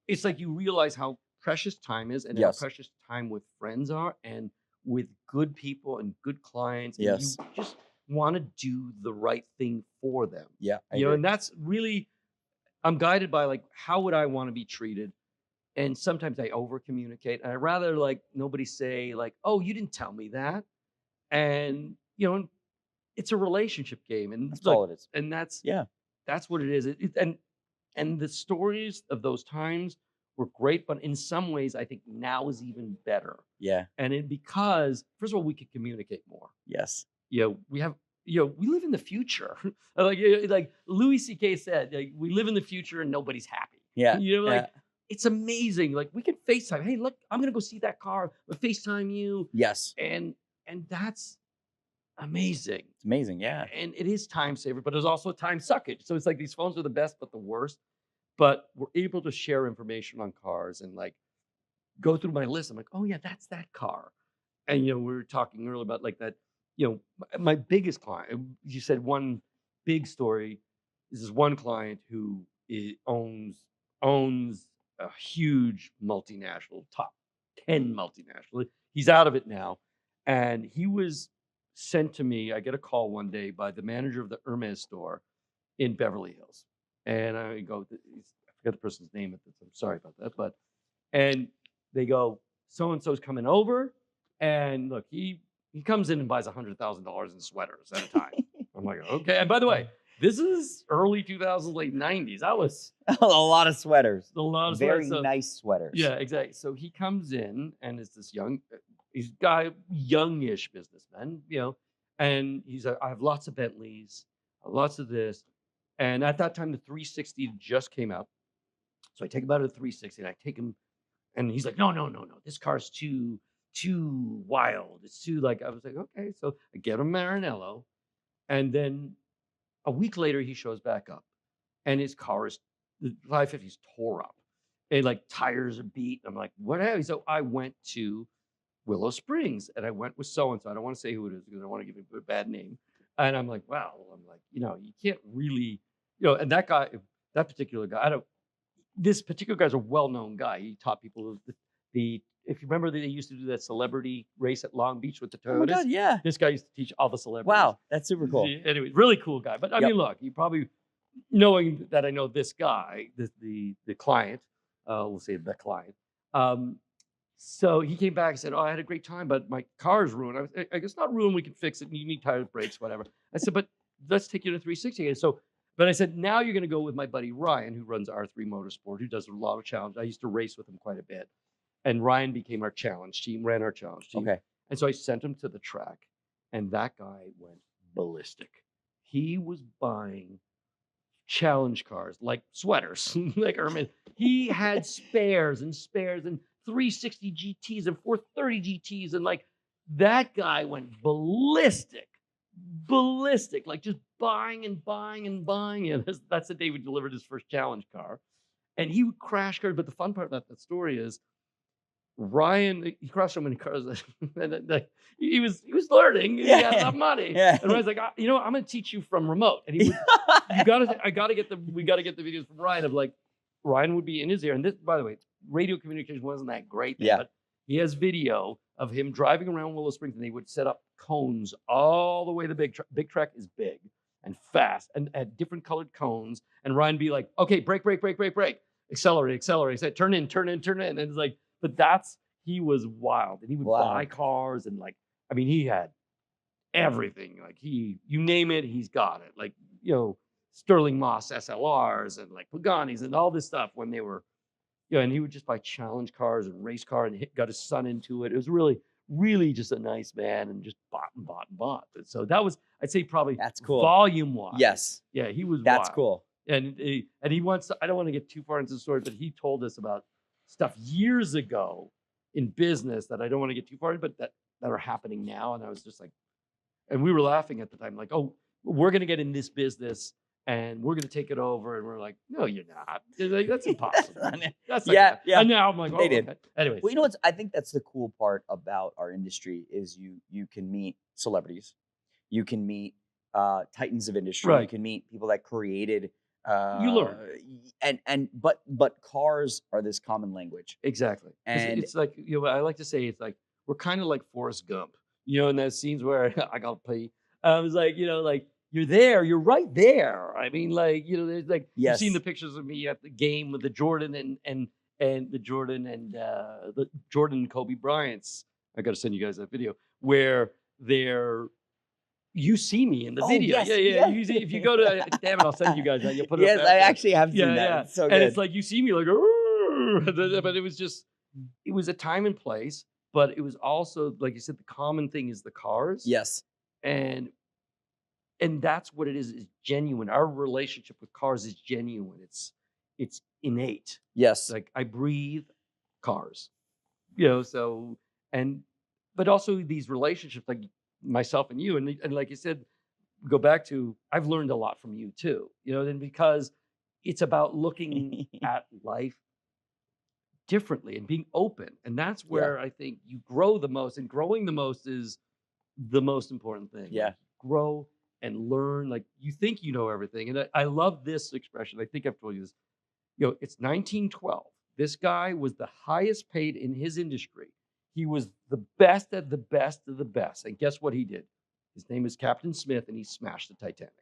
it's like you realize how precious time is and how precious time with friends are and with good people and good clients. And you just want to do the right thing for them. Yeah. And that's really, I'm guided by like, how would I want to be treated? And sometimes I over communicate. And I'd rather like nobody say like, oh, you didn't tell me that. And, it's a relationship game, and that's all it is. And that's what it is. And the stories of those times were great, but in some ways, I think now is even better. Yeah. And because first of all, we could communicate more. Yes. We have. We live in the future. like Louis C.K. said, like, we live in the future and nobody's happy. Yeah. It's amazing. Like we can FaceTime. Hey, look, I'm gonna go see that car. I'll FaceTime you. Yes. And that's amazing. It's amazing, yeah. And it is time saver, but there's also time suckage. So it's like these phones are the best, but the worst. But we're able to share information on cars and like go through my list. I'm like, oh yeah, that's that car. And we were talking earlier about like that. My biggest client. You said one big story. This is one client who owns a huge multinational, top 10 multinational. He's out of it now, and he was sent to me. I get a call one day by the manager of the Hermes store in Beverly Hills. And I go, I forget the person's name at this. I'm sorry about that. And they go, so-and-so's coming over. And look, he comes in and buys $100,000 in sweaters at a time. I'm like, okay. And by the way, this is early 2000s, late 90s. I was a lot of sweaters. A lot of very sweaters. nice sweaters. Yeah, exactly. So he comes in and is this youngish businessman, and he's I have lots of Bentleys, lots of this. And at that time, the 360 just came out. So I take him out of the 360 and I take him, and he's like, no. This car's too wild. It's too like, I was like, okay. So I get him Maranello. And then a week later, he shows back up and his car the 550 is tore up. and like tires are beat. I'm like, what have you? So I went to Willow Springs and I went with so and so. I don't want to say who it is because I don't want to give him a bad name. And I'm like, wow. I'm like, you can't really, and that guy, that particular guy, this particular guy's a well-known guy. He taught people if you remember they used to do that celebrity race at Long Beach with the Oh my Toyotas. God, yeah. This guy used to teach all the celebrities. Wow, that's super cool. Anyway, really cool guy. But I mean, look, you probably knowing that I know this guy, the client, we'll say the client. So he came back and said, "Oh, I had a great time, but my car's ruined." I guess not ruined. We can fix it. You need tires, brakes, whatever. I said, "But let's take you to 360." And so, but I said, "Now you're going to go with my buddy Ryan, who runs R3 Motorsport, who does a lot of challenge. I used to race with him quite a bit, and Ryan became our challenge team, ran our challenge team. Okay. And so I sent him to the track, and that guy went ballistic. He was buying challenge cars like sweaters, like Ermin. He had spares and 360 GTs and 430 GTs, and like that guy went ballistic, like just buying and buying and buying. And that's the day we delivered his first challenge car, and he would crash cars. But the fun part about that story is Ryan, he crashed so many cars, and like, he was learning. He had enough money, and Ryan's like, I'm going to teach you from remote. And he would, we got to get the videos from Ryan of like, Ryan would be in his ear. And this, by the way, radio communication wasn't that great then, but he has video of him driving around Willow Springs, and they would set up cones all the way to the big track is big and fast and had different colored cones. And Ryan be like, okay, brake, accelerate, turn in. And it's like, but he was wild, and he would buy cars, and like, I mean, he had everything. Like you name it, he's got it. Like, Sterling Moss SLRs and like Pagani's and all this stuff when they were, and he would just buy challenge cars and race car and got his son into it. It was really, really just a nice man, and just bought and bought and bought. So that was, I'd say, probably that's cool. Volume wise. Yes. Yeah, he was That's wild. cool. And he wants to, I don't want to get too far into the story, but he told us about stuff years ago in business that I don't want to get too far into, but that are happening now. And I was just like, and we were laughing at the time, like, oh, we're going to get in this business and we're going to take it over. And we're like, no, you're not. Like, that's impossible. That's not yeah. And now I'm like, oh, okay. Anyways. Well, what? I think that's the cool part about our industry is you can meet celebrities, you can meet titans of industry, you can meet people that created. You learn, but cars are this common language. Exactly. And it's like, I like to say, it's like we're kind of like Forrest Gump, in those scenes where I gotta play. I was like, like you're there, you're right there. I mean, like, there's like, you've seen the pictures of me at the game with the Jordan and the Jordan and Kobe Bryant's. I got to send you guys that video where you see me in the video. Yes, yeah. If you go to, damn it, I'll send you guys that. You'll put it up. Yes, I actually have seen that. Yeah. It's so and good. it's like you see me like, but it was a time and place. But it was also, like you said, the common thing is the cars. Yes. And that's what it is genuine. Our relationship with cars is genuine. It's innate. Yes. Like I breathe cars. So but also these relationships, like myself and you, and like you said, go back to, I've learned a lot from you too, and because it's about looking at life differently and being open, and that's where I think you grow the most, and growing the most is the most important thing. Yeah. Like, grow and learn. Like, you think you know everything, and I love this expression. I think I've told you this. It's 1912. This guy was the highest paid in his industry. He was the best of the best of the best. And guess what he did? His name is Captain Smith, and he smashed the Titanic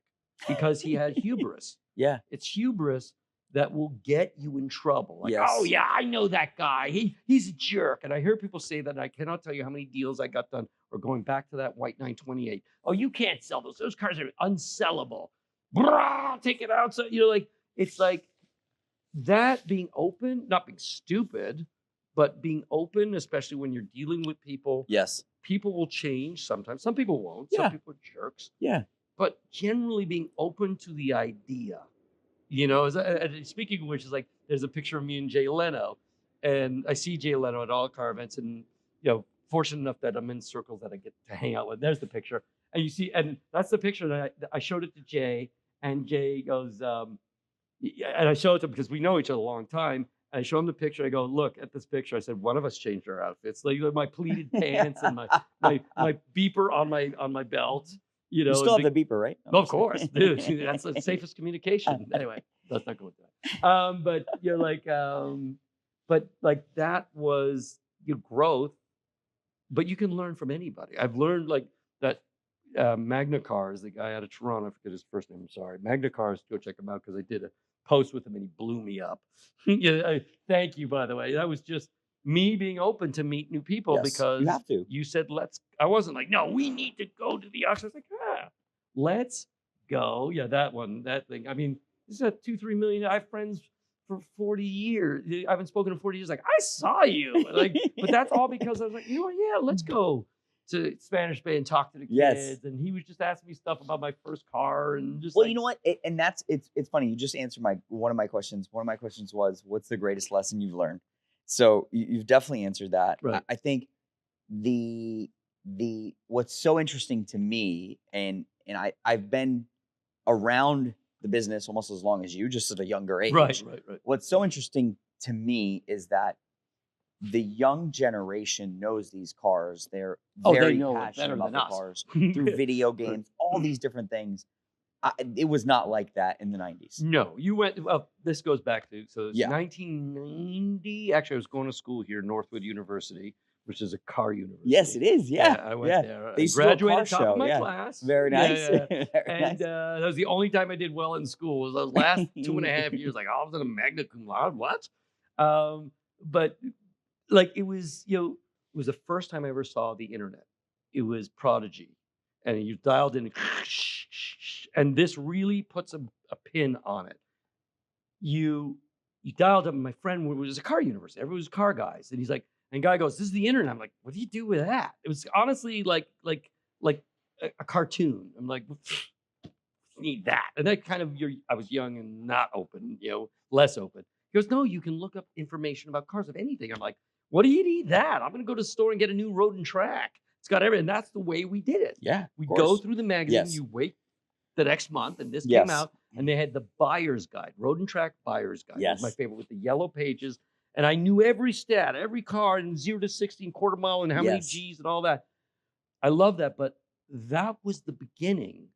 because he had hubris. Yeah. It's hubris that will get you in trouble. Like, oh, yeah, I know that guy. He's a jerk. And I hear people say that, and I cannot tell you how many deals I got done, or going back to that white 928. Oh, you can't sell those. Those cars are unsellable. Brah, take it out. So, it's like that, being open, not being stupid, but being open, especially when you're dealing with people. Yes. People will change sometimes. Some people won't. Yeah. Some people are jerks. Yeah. But generally being open to the idea. Speaking of which, is like, there's a picture of me and Jay Leno. And I see Jay Leno at all car events. And, fortunate enough that I'm in circles that I get to hang out with. There's the picture. And you see, and that's the picture that I showed it to Jay. And Jay goes, and I showed it to him because we know each other a long time. I show him the picture. I go, look at this picture. I said, one of us changed our outfits. Like my pleated pants and my beeper on my belt. You You know, still and have the beeper, right? No, I'm of just kidding. course, dude. That's the safest communication. Anyway, let's not go with that. But you're like, but like that was your growth. But you can learn from anybody. I've learned like that. Magna Cars, the guy out of Toronto, I forget his first name. I'm sorry. Magna Cars, go check him out because I did a post with him and he blew me up. Yeah, thank you, by the way. That was just me being open to meet new people Yes, you because have to. you said, let's. I wasn't like, no, we need to go to the auction. I was like, let's go. Yeah, that thing. I mean, this is a 2-3 million. I have friends for 40 years. I haven't spoken in 40 years. Like, I saw you. Like, but that's all because I was like, you know what? Yeah, let's go to Spanish Bay and talk to the Yes. kids. And he was just asking me stuff about my first car and just Well, like, you know what? And that's it's funny. You just answered one of my questions. One of my questions was, what's the greatest lesson you've learned? So you've definitely answered that. Right. I think the what's so interesting to me, and I've been around the business almost as long as you, just at a younger age. right. What's so interesting to me is that the young generation knows these cars. They're Oh, they very know it passionate better about than the us. cars through video games, all these different things. It was not like that in the 90s. No, you went. Well, this goes back to so it's Yeah. 1990. Actually, I was going to school here, Northwood University, which is a car university. Yes, it is. Yeah, I went there. They I used to do a graduated car top show, of my yeah. class. Very nice. Very and nice. That was the only time I did well in school. Was those last 2.5 years. Like, I was in a magna cum laude. What? But like it was, it was the first time I ever saw the internet. It was Prodigy, and you dialed in, and this really puts a pin on it. You dialed up, and my friend was a car university. Everyone was car guys, and he's like, and guy goes, "This is the internet." I'm like, "What do you do with that?" It was honestly like a cartoon. I'm like, need that, and that kind of I was young and not open, less open. He goes, "No, you can look up information about cars of anything." I'm like, "What do you need that? I'm going to go to the store and get a new road and track. It's got everything." And that's the way we did it. Yeah, we of go course. through the magazine. Yes. You wait the next month, and this came Yes. out, and they had the buyer's guide, road and track buyer's guide. It was my Yes. favorite with the yellow pages, and I knew every stat, every car, and 0 to 60 and quarter mile, and how many Yes. G's and all that. I love that, but that was the beginning,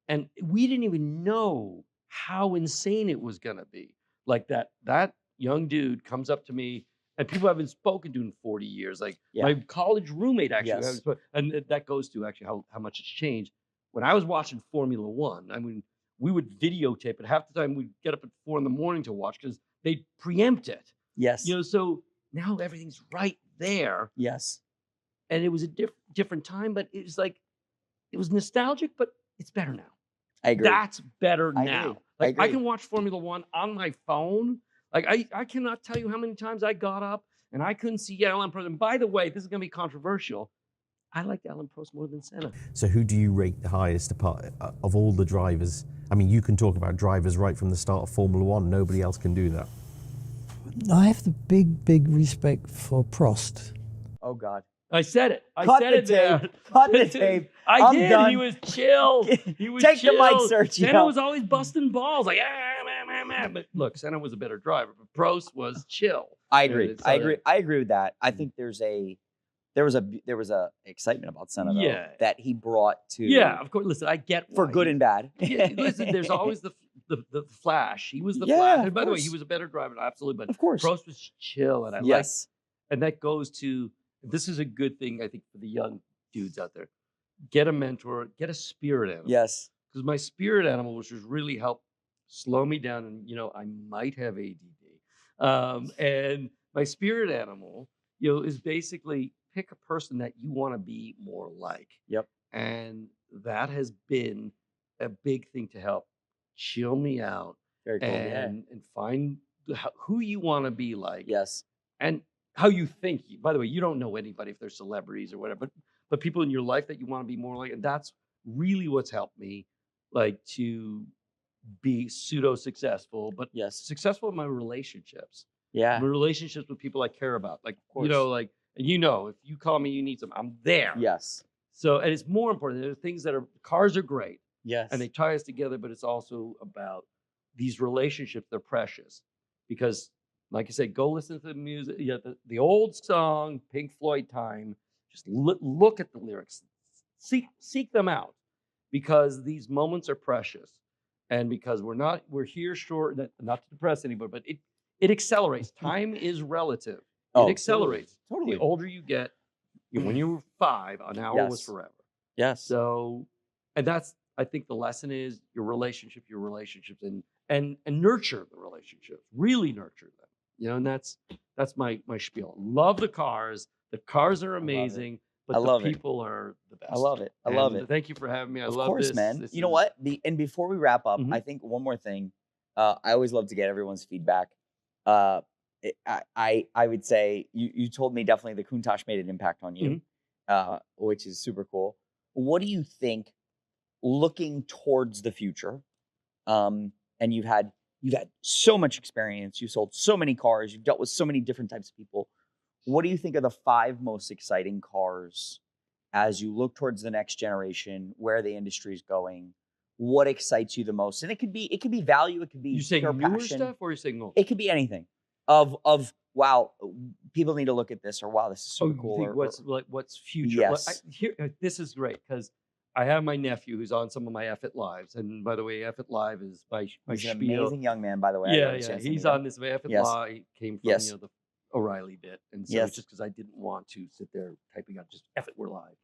and we didn't even know how insane it was going to be. Like that young dude comes up to me, and people haven't spoken to in 40 years. Like Yeah. my college roommate actually, Yes. and that goes to actually how much it's changed. When I was watching Formula One, I mean, we would videotape it. Half the time we'd get up at 4 a.m. to watch because they'd preempt it. Yes. So now everything's right there. Yes. And it was a different time, but it was like, it was nostalgic, but it's better now. I agree. That's better I now. agree. Like I I agree. can watch Formula One on my phone. Like I cannot tell you how many times I got up and I couldn't see Alan Prost. And by the way, this is going to be controversial. I liked Alan Prost more than Senna. So who do you rate the highest apart of all the drivers? I mean, you can talk about drivers right from the start of Formula One. Nobody else can do that. I have the big respect for Prost. Oh God. I said it. I Cut said the it there. tape. Cut the tape. I I'm did. done. He was chill. He was Take chill. the mic, Sergio. Senna was always busting balls. Like, But look, Senna was a better driver, but Prost was chill. I agree. It's I like- agree. I agree with that. I think there was a excitement about Senna though, Yeah. that he brought to Yeah, of course. Listen, I get for why good he- and bad. Yeah, listen, there's always the flash. He was the Yeah, flash. of And by the way, he course. was a better driver, absolutely. But Of course. Prost was chill, and I like, Yes. and that goes to, this is a good thing I think for the young dudes out there. Get a mentor, get a spirit animal. Yes. Because my spirit animal, which has really helped slow me down, and I might have ADD. And my spirit animal, is basically pick a person that you want to be more like. Yep. And that has been a big thing to help chill me out Very cool. Yeah. and find who you want to be like. Yes. And how you think. By the way, you don't know anybody if they're celebrities or whatever, but people in your life that you want to be more like, and that's really what's helped me, like, to be pseudo successful, but Yes. successful in my relationships. Yeah. My relationships with people I care about, like, course. like, and if you call me, you need something, I'm there. Yes. So, and it's more important. There are things cars are great Yes. and they tie us together, but it's also about these relationships. They're precious because Like I said, go listen to the music, the old song, Pink Floyd Time. Just look at the lyrics, seek them out, because these moments are precious, and because we're here short. Not to depress anybody, but it accelerates. Time is relative. It Oh, accelerates. totally. The older you get, when you were 5, an hour was Yes. forever. Yes. So, and that's, I think the lesson is your relationships, and nurture the relationships. Really nurture them. And that's my spiel. Love the cars. The cars are amazing, but the people are the best. I love it. I love it. Thank you for having me. I Of love course, this. man. You know what? And before we wrap up, Mhm. I think one more thing. I always love to get everyone's feedback. I would say you told me definitely the Countach made an impact on you, which is super cool. What do you think, looking towards the future? And you've had so much experience. You sold so many cars. You've dealt with so many different types of people. What do you think are the 5 most exciting cars as you look towards the next generation, where the industry is going? What excites you the most? And it could be value, it could be You saying pure newer passion. stuff, or you saying old? It could be anything. Of wow, people need to look at this, or wow, this is super cool. You think what's future? Yes. This is great, because I have my nephew who's on some of my F It Lives, and by the way, F It Live is my He's an spiel. amazing young man, by the way. I got a Yeah, chance to he's meet him. on this F It Yes. Live. He came from Yes. the O'Reilly bit, and so Yes. just because I didn't want to sit there typing out just F It, we're live,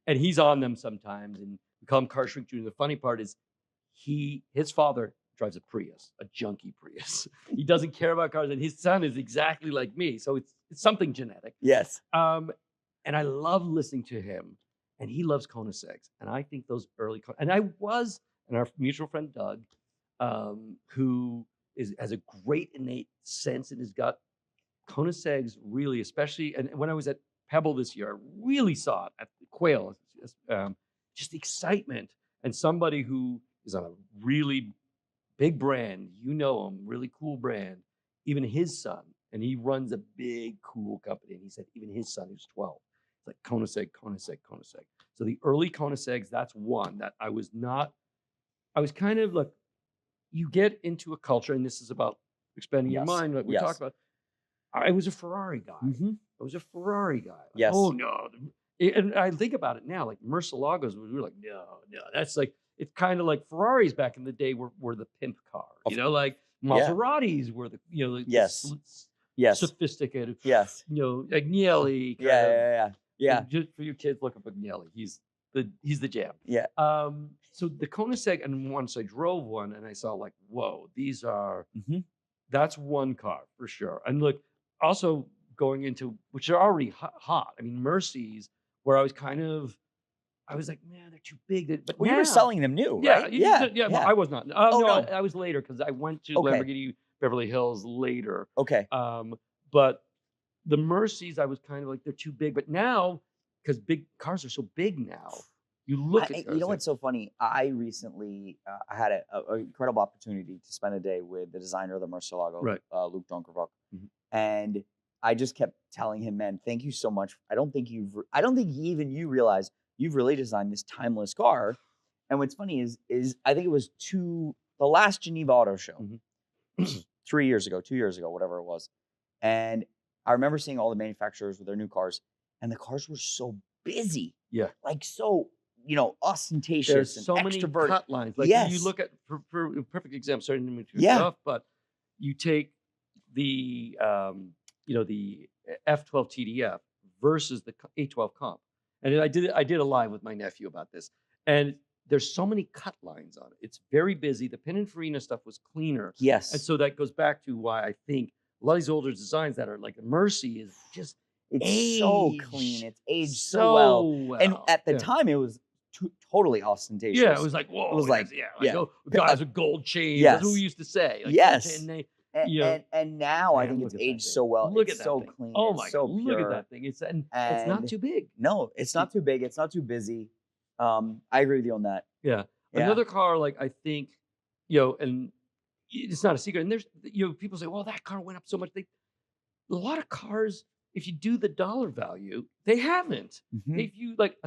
and he's on them sometimes, and we call him Car Shrink Jr. The funny part is his father drives a Prius, a junky Prius. He doesn't care about cars, and his son is exactly like me, so it's something genetic. Yes. And I love listening to him, and he loves Koenigsegg's, and I think those early and our mutual friend Doug, who has a great innate sense in his gut. Koenigsegg's really, especially, and when I was at Pebble this year, I really saw it at Quail, just the excitement, and somebody who is on a really big brand, him, really cool brand, even his son, and he runs a big, cool company, and he said even his son, who's 12, it's like Koenigsegg. So the early Koenigsegg's, that's one that I was kind of like, you get into a culture, and this is about expanding your Yes. mind, like we Yes. talked about. I was a Ferrari guy. Mhm. I was a Ferrari guy. Like, Yes. oh no. And I think about it now, like Murcielagos, we were like, no, that's like, it's kind of like Ferraris back in the day were the pimp car, like Maseratis were the, Yes. the sophisticated, Yes. Agnelli. Yeah. Just for your kids, look up Agnelli. He's the jam. Yeah. So the Koenigsegg, and once I drove one and I saw like, whoa, these are, Mhm. that's one car for sure. And look, also going into, which are already hot. I mean, Mercies, where I was like, man, they're too big. But Well, now, you were selling them new, yeah, right? yeah. But I was not. Oh no, no. I was later, because I went to Okay. Lamborghini Beverly Hills later. Okay. But the Mercies, I was kind of like, they're too big. But now, because big cars are so big now, you look at You know what's so funny? I recently I had an incredible opportunity to spend a day with the designer of the Murcielago, Right. Luke Donkervok, Mhm. and I just kept telling him, "Man, thank you so much. I don't think even you realize you've really designed this timeless car." And what's funny is I think it was the last Geneva Auto Show, Mhm. 2 years ago, whatever it was, and I remember seeing all the manufacturers with their new cars, and the cars were so busy, Yeah. like so. Ostentatious There's and so many extroverted. cut lines. Like Yes. you look at, for a perfect example, sorry to cut you Yeah. off, but you take the the F12 TDF versus the A12 Comp, and I did a live with my nephew about this, and there's so many cut lines on it. It's very busy. The Pininfarina stuff was cleaner, Yes. and so that goes back to why I think a lot of these older designs that are like the Mercy is just It's so clean. It's aged so well. And at the time, it was totally ostentatious. Yeah, it was like, whoa. It was like, oh, guys with gold chains. Yes. That's what we used to say. Like, Yes. And and now I think it's aged so well. Look It's at that so thing. clean. Oh it's my so God. Look pure. at that thing. It's not And too big. No, it's not too big. It's not too busy. I agree with you on that. Yeah. Yeah. Another car, like, I think, and it's not a secret. And there's, people say, well, that car went up so much. A lot of cars, if you do the dollar value, they haven't. Mhm. If you like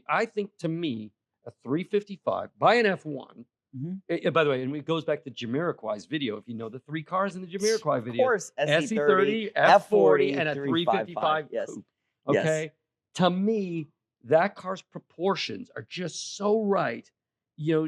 I think, to me, a 355, buy an F1, By the way, and it goes back to Jamiroquai's video. If you know the 3 cars in the Jamiroquai Of video, course, SE30, F40, and a 355 Yes. coupe. Yes. Okay, to me, that car's proportions are just so right.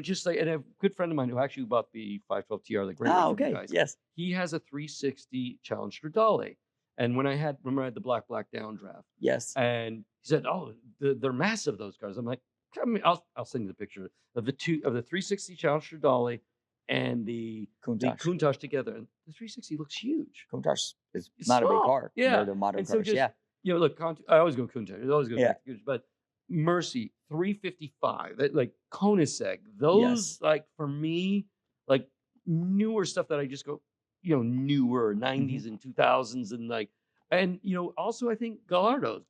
Just like, and a good friend of mine who actually bought the 512 TR, the great one from you Okay. guys. Yes. He has a 360 Challenge Stradale, and when I had the black downdraft, Yes. and he said, "Oh, they're massive, those cars." I'm like, "Come, I'll send you the picture of the 360 Challenge Stradale and the Countach together, and the 360 looks huge. Countach is It's not a big small. car Yeah. compared to modern And so cars. just, Yeah. look, I always go Countach. I always go Yeah. back to Countach, but Mercy 355, that like Koenigsegg, those like for me, like newer stuff that I just go, newer 90s and 2000s and like. And also I think Gallardo's,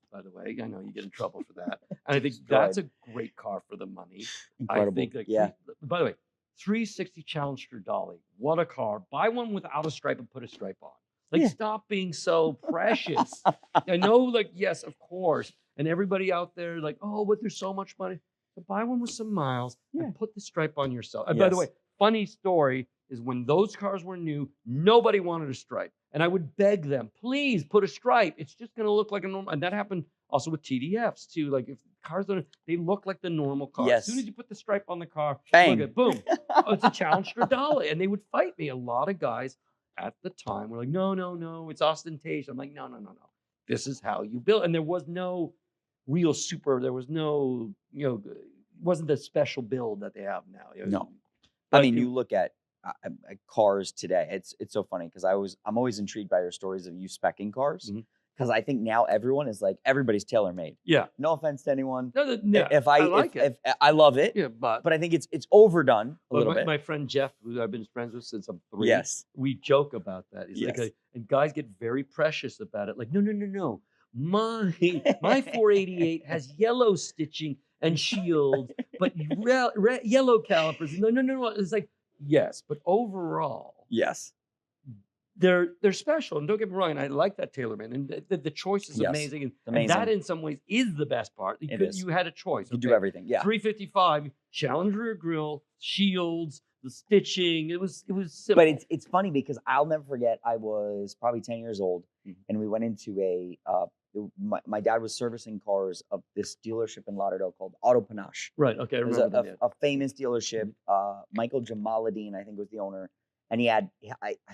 by the way. I know you get in trouble for that. And I think that's a great car for the money. Incredible. I think like by the way, 360 Challenge Stradale. What a car. Buy one without a stripe and put a stripe on. Like stop being so precious. I know, like, yes, of course. And everybody out there, like, oh, but there's so much money. But buy one with some miles and put the stripe on yourself. And by the way, funny story is when those cars were new, nobody wanted a stripe. And I would beg them, please put a stripe. It's just going to look like a normal. And that happened also with TDFs too. Like if cars don't, they look like the normal car. Yes. As soon as you put the stripe on the car, bang, look at boom. Oh, it's a Challenge Stradale. And they would fight me. A lot of guys at the time were like, no, it's ostentatious. I'm like, no. This is how you build. And there was no real there was no, it wasn't the special build that they have now. No. I mean, you look at cars today. It's so funny because I'm always intrigued by your stories of you speccing cars because I think now everybody's tailor made. Yeah. No offense to anyone. No, if I like it. If I love it. Yeah, but I think it's overdone a little bit. My friend Jeff, who I've been friends with since I'm 3. Yes. We joke about that. He's like, and guys get very precious about it. Like, no. My 488 has yellow stitching and shield, but yellow calipers. No. It's like, yes, but overall, yes, they're special. And don't get me wrong, and I like that TaylorMade, and the choice is amazing. And that, in some ways, is the best part. You had a choice. You do everything. Yeah, 355 Challenger grill, shields, the stitching. It was simple. But it's funny because I'll never forget. I was probably 10 years old, and we went into my dad was servicing cars of this dealership in Lauderdale called Auto Panache. Right. Okay. I remember a famous dealership. Michael Jamaluddin, I think, was the owner, and I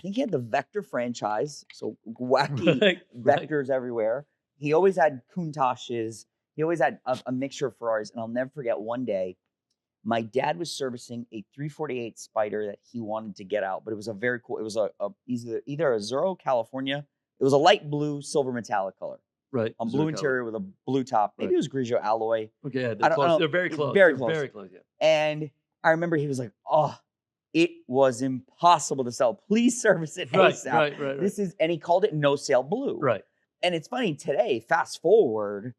think he had the Vector franchise, so wacky Vectors everywhere. He always had Countaches. He always had a mixture of Ferraris, and I'll never forget one day. My dad was servicing a 348 Spider that he wanted to get out, but it was a very cool. It was either a Zero California. It was a light blue, silver metallic color. Right. A blue interior with a blue top. Maybe it was Grigio alloy. Okay, yeah, they're very close. Very close. Very close, yeah. And I remember he was like, "Oh, it was impossible to sell. Please service it ASAP." Right. This is, and he called it no sale blue. Right. And it's funny today. Fast forward,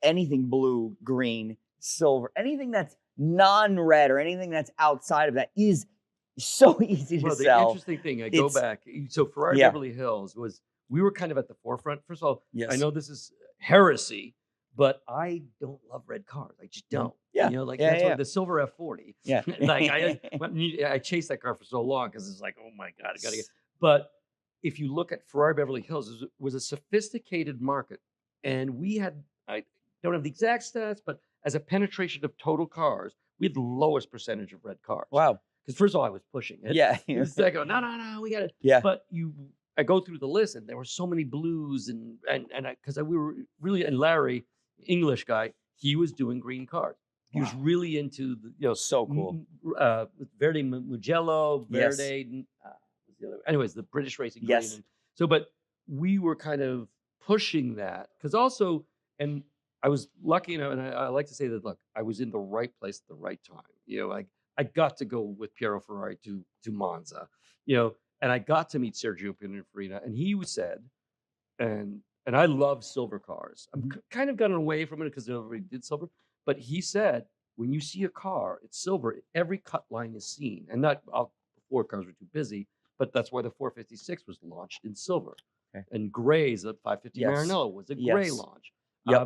anything blue, green, silver, anything that's non-red or anything that's outside of that is so easy to sell. The interesting thing, I go back. So Ferrari Beverly Hills we were kind of at the forefront. First of all, I know this is heresy, but I don't love red cars. I just don't. Yeah. That's why the silver F40. Yeah. I chased that car for so long because it's like, oh my God, I gotta get. But if you look at Ferrari Beverly Hills, it was a sophisticated market, and I don't have the exact stats, but as a penetration of total cars, we had the lowest percentage of red cars. Wow. Because first of all, I was pushing it. Yeah. I go, no, we got it. Yeah. But I go through the list, and there were so many blues, and because we were really, and Larry, English guy, he was doing green cars. He was really into the, so cool. Verde Mugello, Verde. Anyways, the British racing green. Yes. But we were kind of pushing that because also, and I was lucky enough, and I like to say that, look, I was in the right place at the right time. I got to go with Piero Ferrari to Monza, and I got to meet Sergio Pininfarina, and he said, and I love silver cars. I'm kind of gotten away from it because everybody did silver, but he said, when you see a car, it's silver, every cut line is seen, and not before cars were too busy, but that's why the 456 was launched in silver, and gray's a 550 Maranello was a gray launch,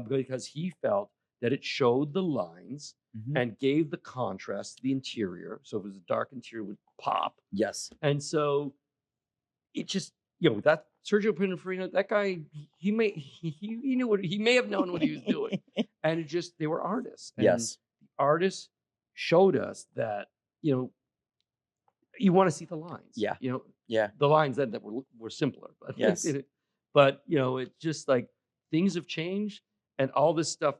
because he felt that it showed the lines Mhm. and gave the contrast to the interior. So if it was a dark interior, it would pop. Yes. And so it just, that Sergio Pininfarina, that guy, he knew he may have known what he was doing. And it just, they were artists. And Yes. artists showed us that, you want to see the lines. Yeah. You know, Yeah. the lines that were simpler. But Yes. but it's just like things have changed and all this stuff,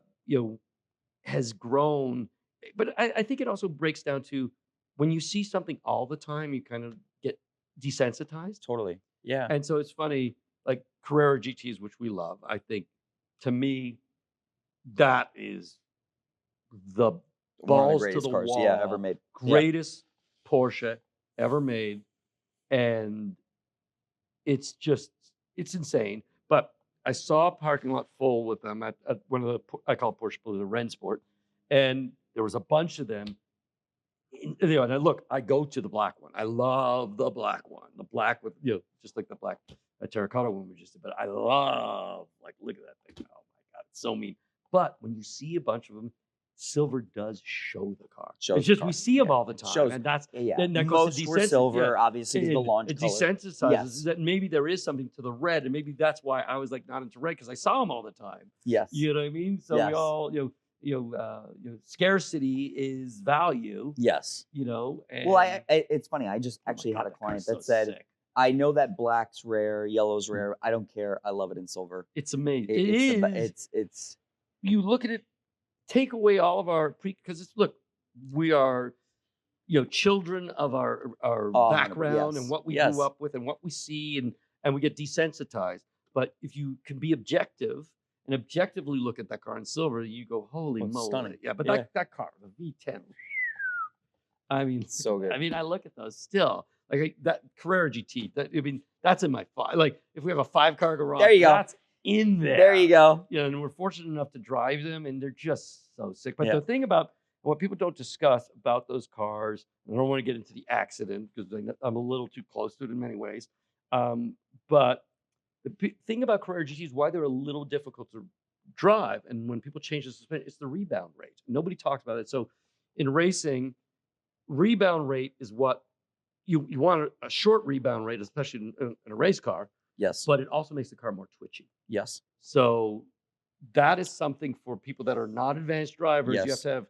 has grown. But I think it also breaks down to when you see something all the time, you kind of get desensitized. Totally. Yeah. And so it's funny, like Carrera GTs, which we love. I think to me, that is the One of the balls to greatest the cars, wall, yeah, ever made. Yeah. greatest Porsche ever made, and it's insane. But I saw a parking lot full with them at one of the, I call it Porsche, the Rennsport, and there was a bunch of them. And I go to the black one. I love the black one, the black with just like the black terracotta one we just did. But I love, like, look at that thing. Oh my god, it's so mean. But when you see a bunch of them, silver does show the car. Shows It's the just car. we see them Yeah. all the time, Shows. and that's Yeah. then that goes to Most were silver, obviously, because the launch it color. desensitizes Yes. that maybe there is something to the red, and maybe that's why I was like not into red because I saw them all the time. Yes. You know what I mean? So Yes. we all scarcity is value. Yes. And Well, it's funny. I just oh my actually God, had a that car's client that so said, sick. I know that black's rare, yellow's Mm. rare. I don't care. I love it in silver. It's amazing. It's You look at it, take away all of our because we are children of our background and yes. what we Yes. grew up with and what we see, and we get desensitized. But if you can be objective and objectively look at that car in silver, you go, holy Oh, it's moly. stunning. Yeah, but Yeah. that car, the V10, I mean, so good. I mean, I look at those still. Like that Carrera GT, that's in my five. Like if we have a 5-car garage, There you go. that's in there. There you go. And we're fortunate enough to drive them, and they're just so sick. But Yeah. the thing about what people don't discuss about those cars, and I don't want to get into the accident because I'm a little too close to it in many ways. But the thing about Carrera GT is why they're a little difficult to drive, and when people change the suspension, it's the rebound rate. Nobody talks about it. So in racing, rebound rate is what you want a short rebound rate, especially in a race car, Yes. but it also makes the car more twitchy. Yes. So that is something for people that are not advanced drivers. You have Yes. to have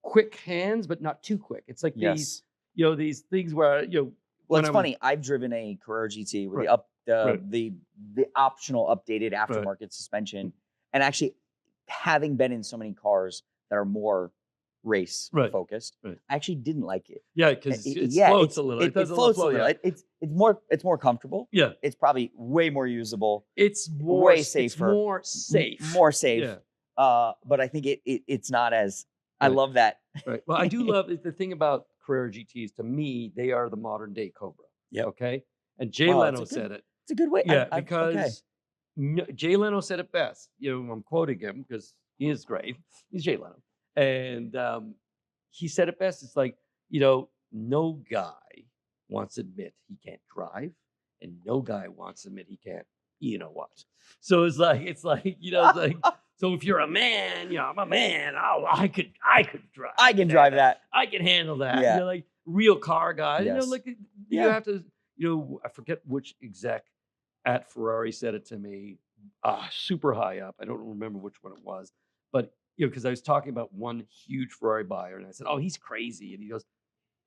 quick hands, but not too quick. It's like Yes. these things where Well, when it's I'm- funny. I've driven a Carrera GT with Right. Right. the optional updated aftermarket suspension, and actually having been in so many cars that are more race Right. focused, Right. I actually didn't like it. Yeah, because it Yeah, floats a little. It does a floats a flow, little. yeah. It's more comfortable. Yeah, It's probably way more usable, it's more way It's safer, more safe. more safe. Yeah. But I think it's not as. I Right. love that. Right. Well, I do love the thing about Carrera GTs. To me, they are the modern day Cobra. Yep. Okay. And Jay Wow, Leno that's a good- said it. It's a good way. Yeah, okay. because Jay Leno said it best. I'm quoting him because he is great. He's Jay Leno, and he said it best. It's like no guy wants to admit he can't drive, and no guy wants to admit he can't. What? So it's like so if you're a man, I'm a man. Oh, I could drive. I can drive that. I can handle that. Yeah. Like real car guy. Yes. You Yeah. have to. I forget which exec at Ferrari said it to me, super high up. I don't remember which one it was, but because I was talking about one huge Ferrari buyer, and I said, "Oh, he's crazy," and he goes,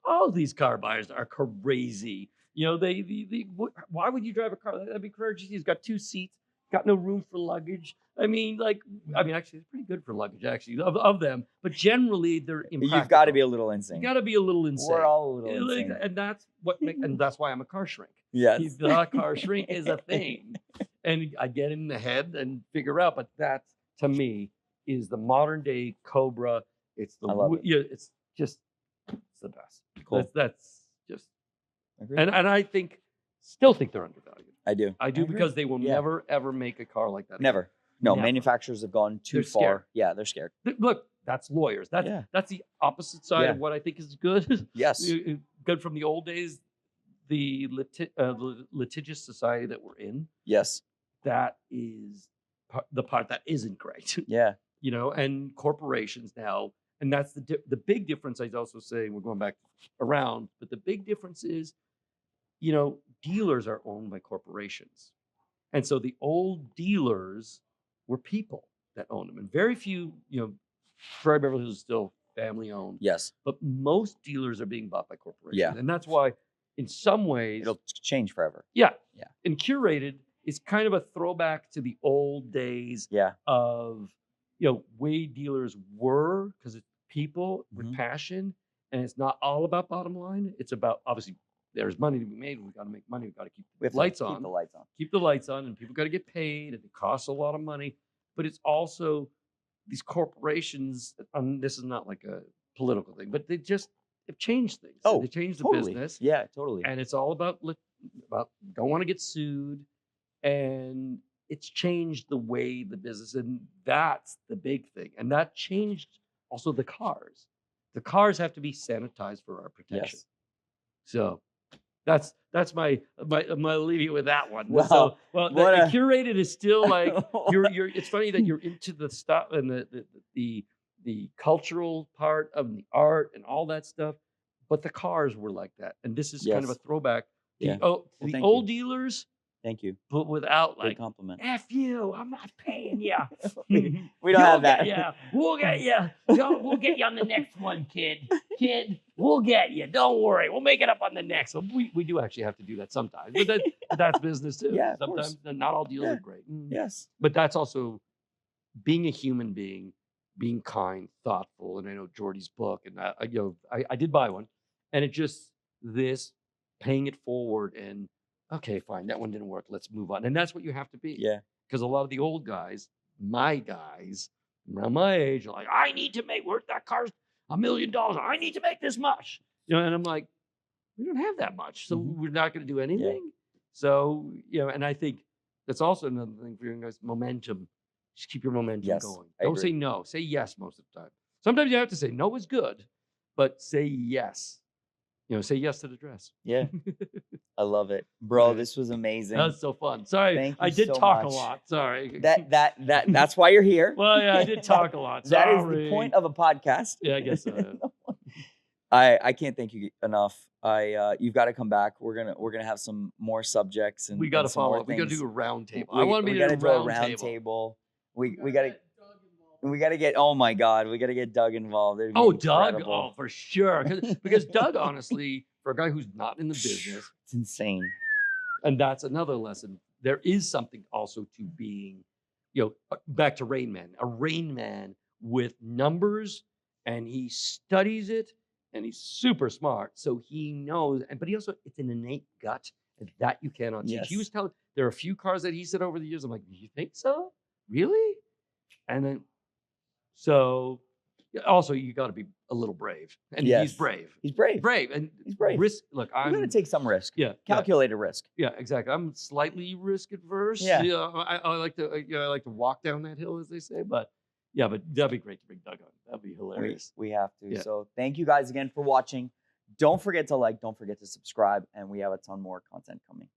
"All these car buyers are crazy. Why would you drive a car? I mean, Carrera GT's got 2 seats, got no room for luggage. I mean, actually, it's pretty good for luggage, actually, of them. But generally, they're impractical. You've got to be a little insane. You got to be a little insane. We're all a little insane. And that's and that's why I'm a car shrink. Yes. The car shrink is a thing, and I get in the head and figure out. But that, to me, is the modern day Cobra. It's the I love it. it's the best. Cool. That's just Agreed. and I still think they're undervalued. I do. I do agree. because they will Yeah. never ever make a car like that. again. Never. No, Never. manufacturers have gone too They're far. scared. Yeah, they're scared. Look, that's lawyers. That's the opposite side Yeah. of what I think is good. Yes. Good from the old days, the litigious society that we're in. Yes. That is the part that isn't great. Yeah. and corporations now. And that's the big difference. I'd also say, we're going back around, but the big difference is, dealers are owned by corporations. And so the old dealers were people that owned them. And very few, Ferrari Beverly Hills is still family owned. Yes. But most dealers are being bought by corporations. Yeah. And that's why, in some ways, It'll change forever. yeah. Yeah. And Curated is kind of a throwback to the old days Yeah. of, way dealers were, because it's people with passion. And it's not all about bottom line. It's about, obviously, there's money to be made. We got to make money. We got to keep the lights on. Keep the lights on. Keep the lights on, and people got to get paid, and it costs a lot of money. But it's also these corporations. This is not like a political thing, but they've changed things. Oh, they changed the totally. business. Yeah, totally. And it's all about don't want to get sued, and it's changed the way the business, and that's the big thing. And that changed also the cars. The cars have to be sanitized for our protection. Yes. So that's my leave you with that one. Well, so the Curated is still like you're it's funny that you're into the stuff and the cultural part of the art and all that stuff, but the cars were like that. And this is kind of a throwback to Yeah. the old dealers, Thank you. but without Big like compliment. F you, I'm not paying you. We don't have that. Yeah, we'll get you. We'll get you on the next one, kid. We'll get you. Don't worry. We'll make it up on the next one. We do actually have to do that sometimes, but that's business too. Yeah, of sometimes course. not all deals are great. Yes. But that's also being a human being, being kind, thoughtful. And I know Jordy's book, and I did buy one, and it just paying it forward and. Okay, fine. That one didn't work. Let's move on. And that's what you have to be. Yeah. Because a lot of the old guys, my guys, around my age, are like, I need to make that car's $1 million. I need to make this much. And I'm like, we don't have that much. So we're not going to do anything. Yeah. So, and I think that's also another thing for you guys, momentum. Just keep your momentum going. Don't say no. Say yes most of the time. Sometimes you have to say no is good, but say yes. Say yes to the dress. Yeah. I love it. Bro, this was amazing. That was so fun. Sorry, I did talk a lot. Sorry. That's why you're here. Well, yeah, I did talk a lot. That is the point of a podcast. Yeah, I guess so. I can't thank you enough. You've got to come back. We're gonna have some more subjects and we got to follow up. We got to do a round table. I want to be a round table. We got to get. Oh my God, we got to get Doug involved. Doug! Oh, for sure. Because Doug, honestly, for a guy who's not in the business, it's insane. And that's another lesson. There is something also to being, back to Rain Man. A Rain Man with numbers, and he studies it, and he's super smart, so he knows. But he also, it's an innate gut that you cannot teach. Yes. He was telling. There are a few cars that he said over the years. I'm like, do you think so? Really? And then. So, also you got to be a little brave, and he's brave. He's brave. And he's brave. Risk. Look, I'm going to take some risk. Yeah, calculated risk. Yeah, exactly. I'm slightly risk adverse. Yeah, I like to walk down that hill, as they say. But that'd be great to bring Doug on. That'd be hilarious. We have to. Yeah. So thank you guys again for watching. Don't forget to like. Don't forget to subscribe, and we have a ton more content coming.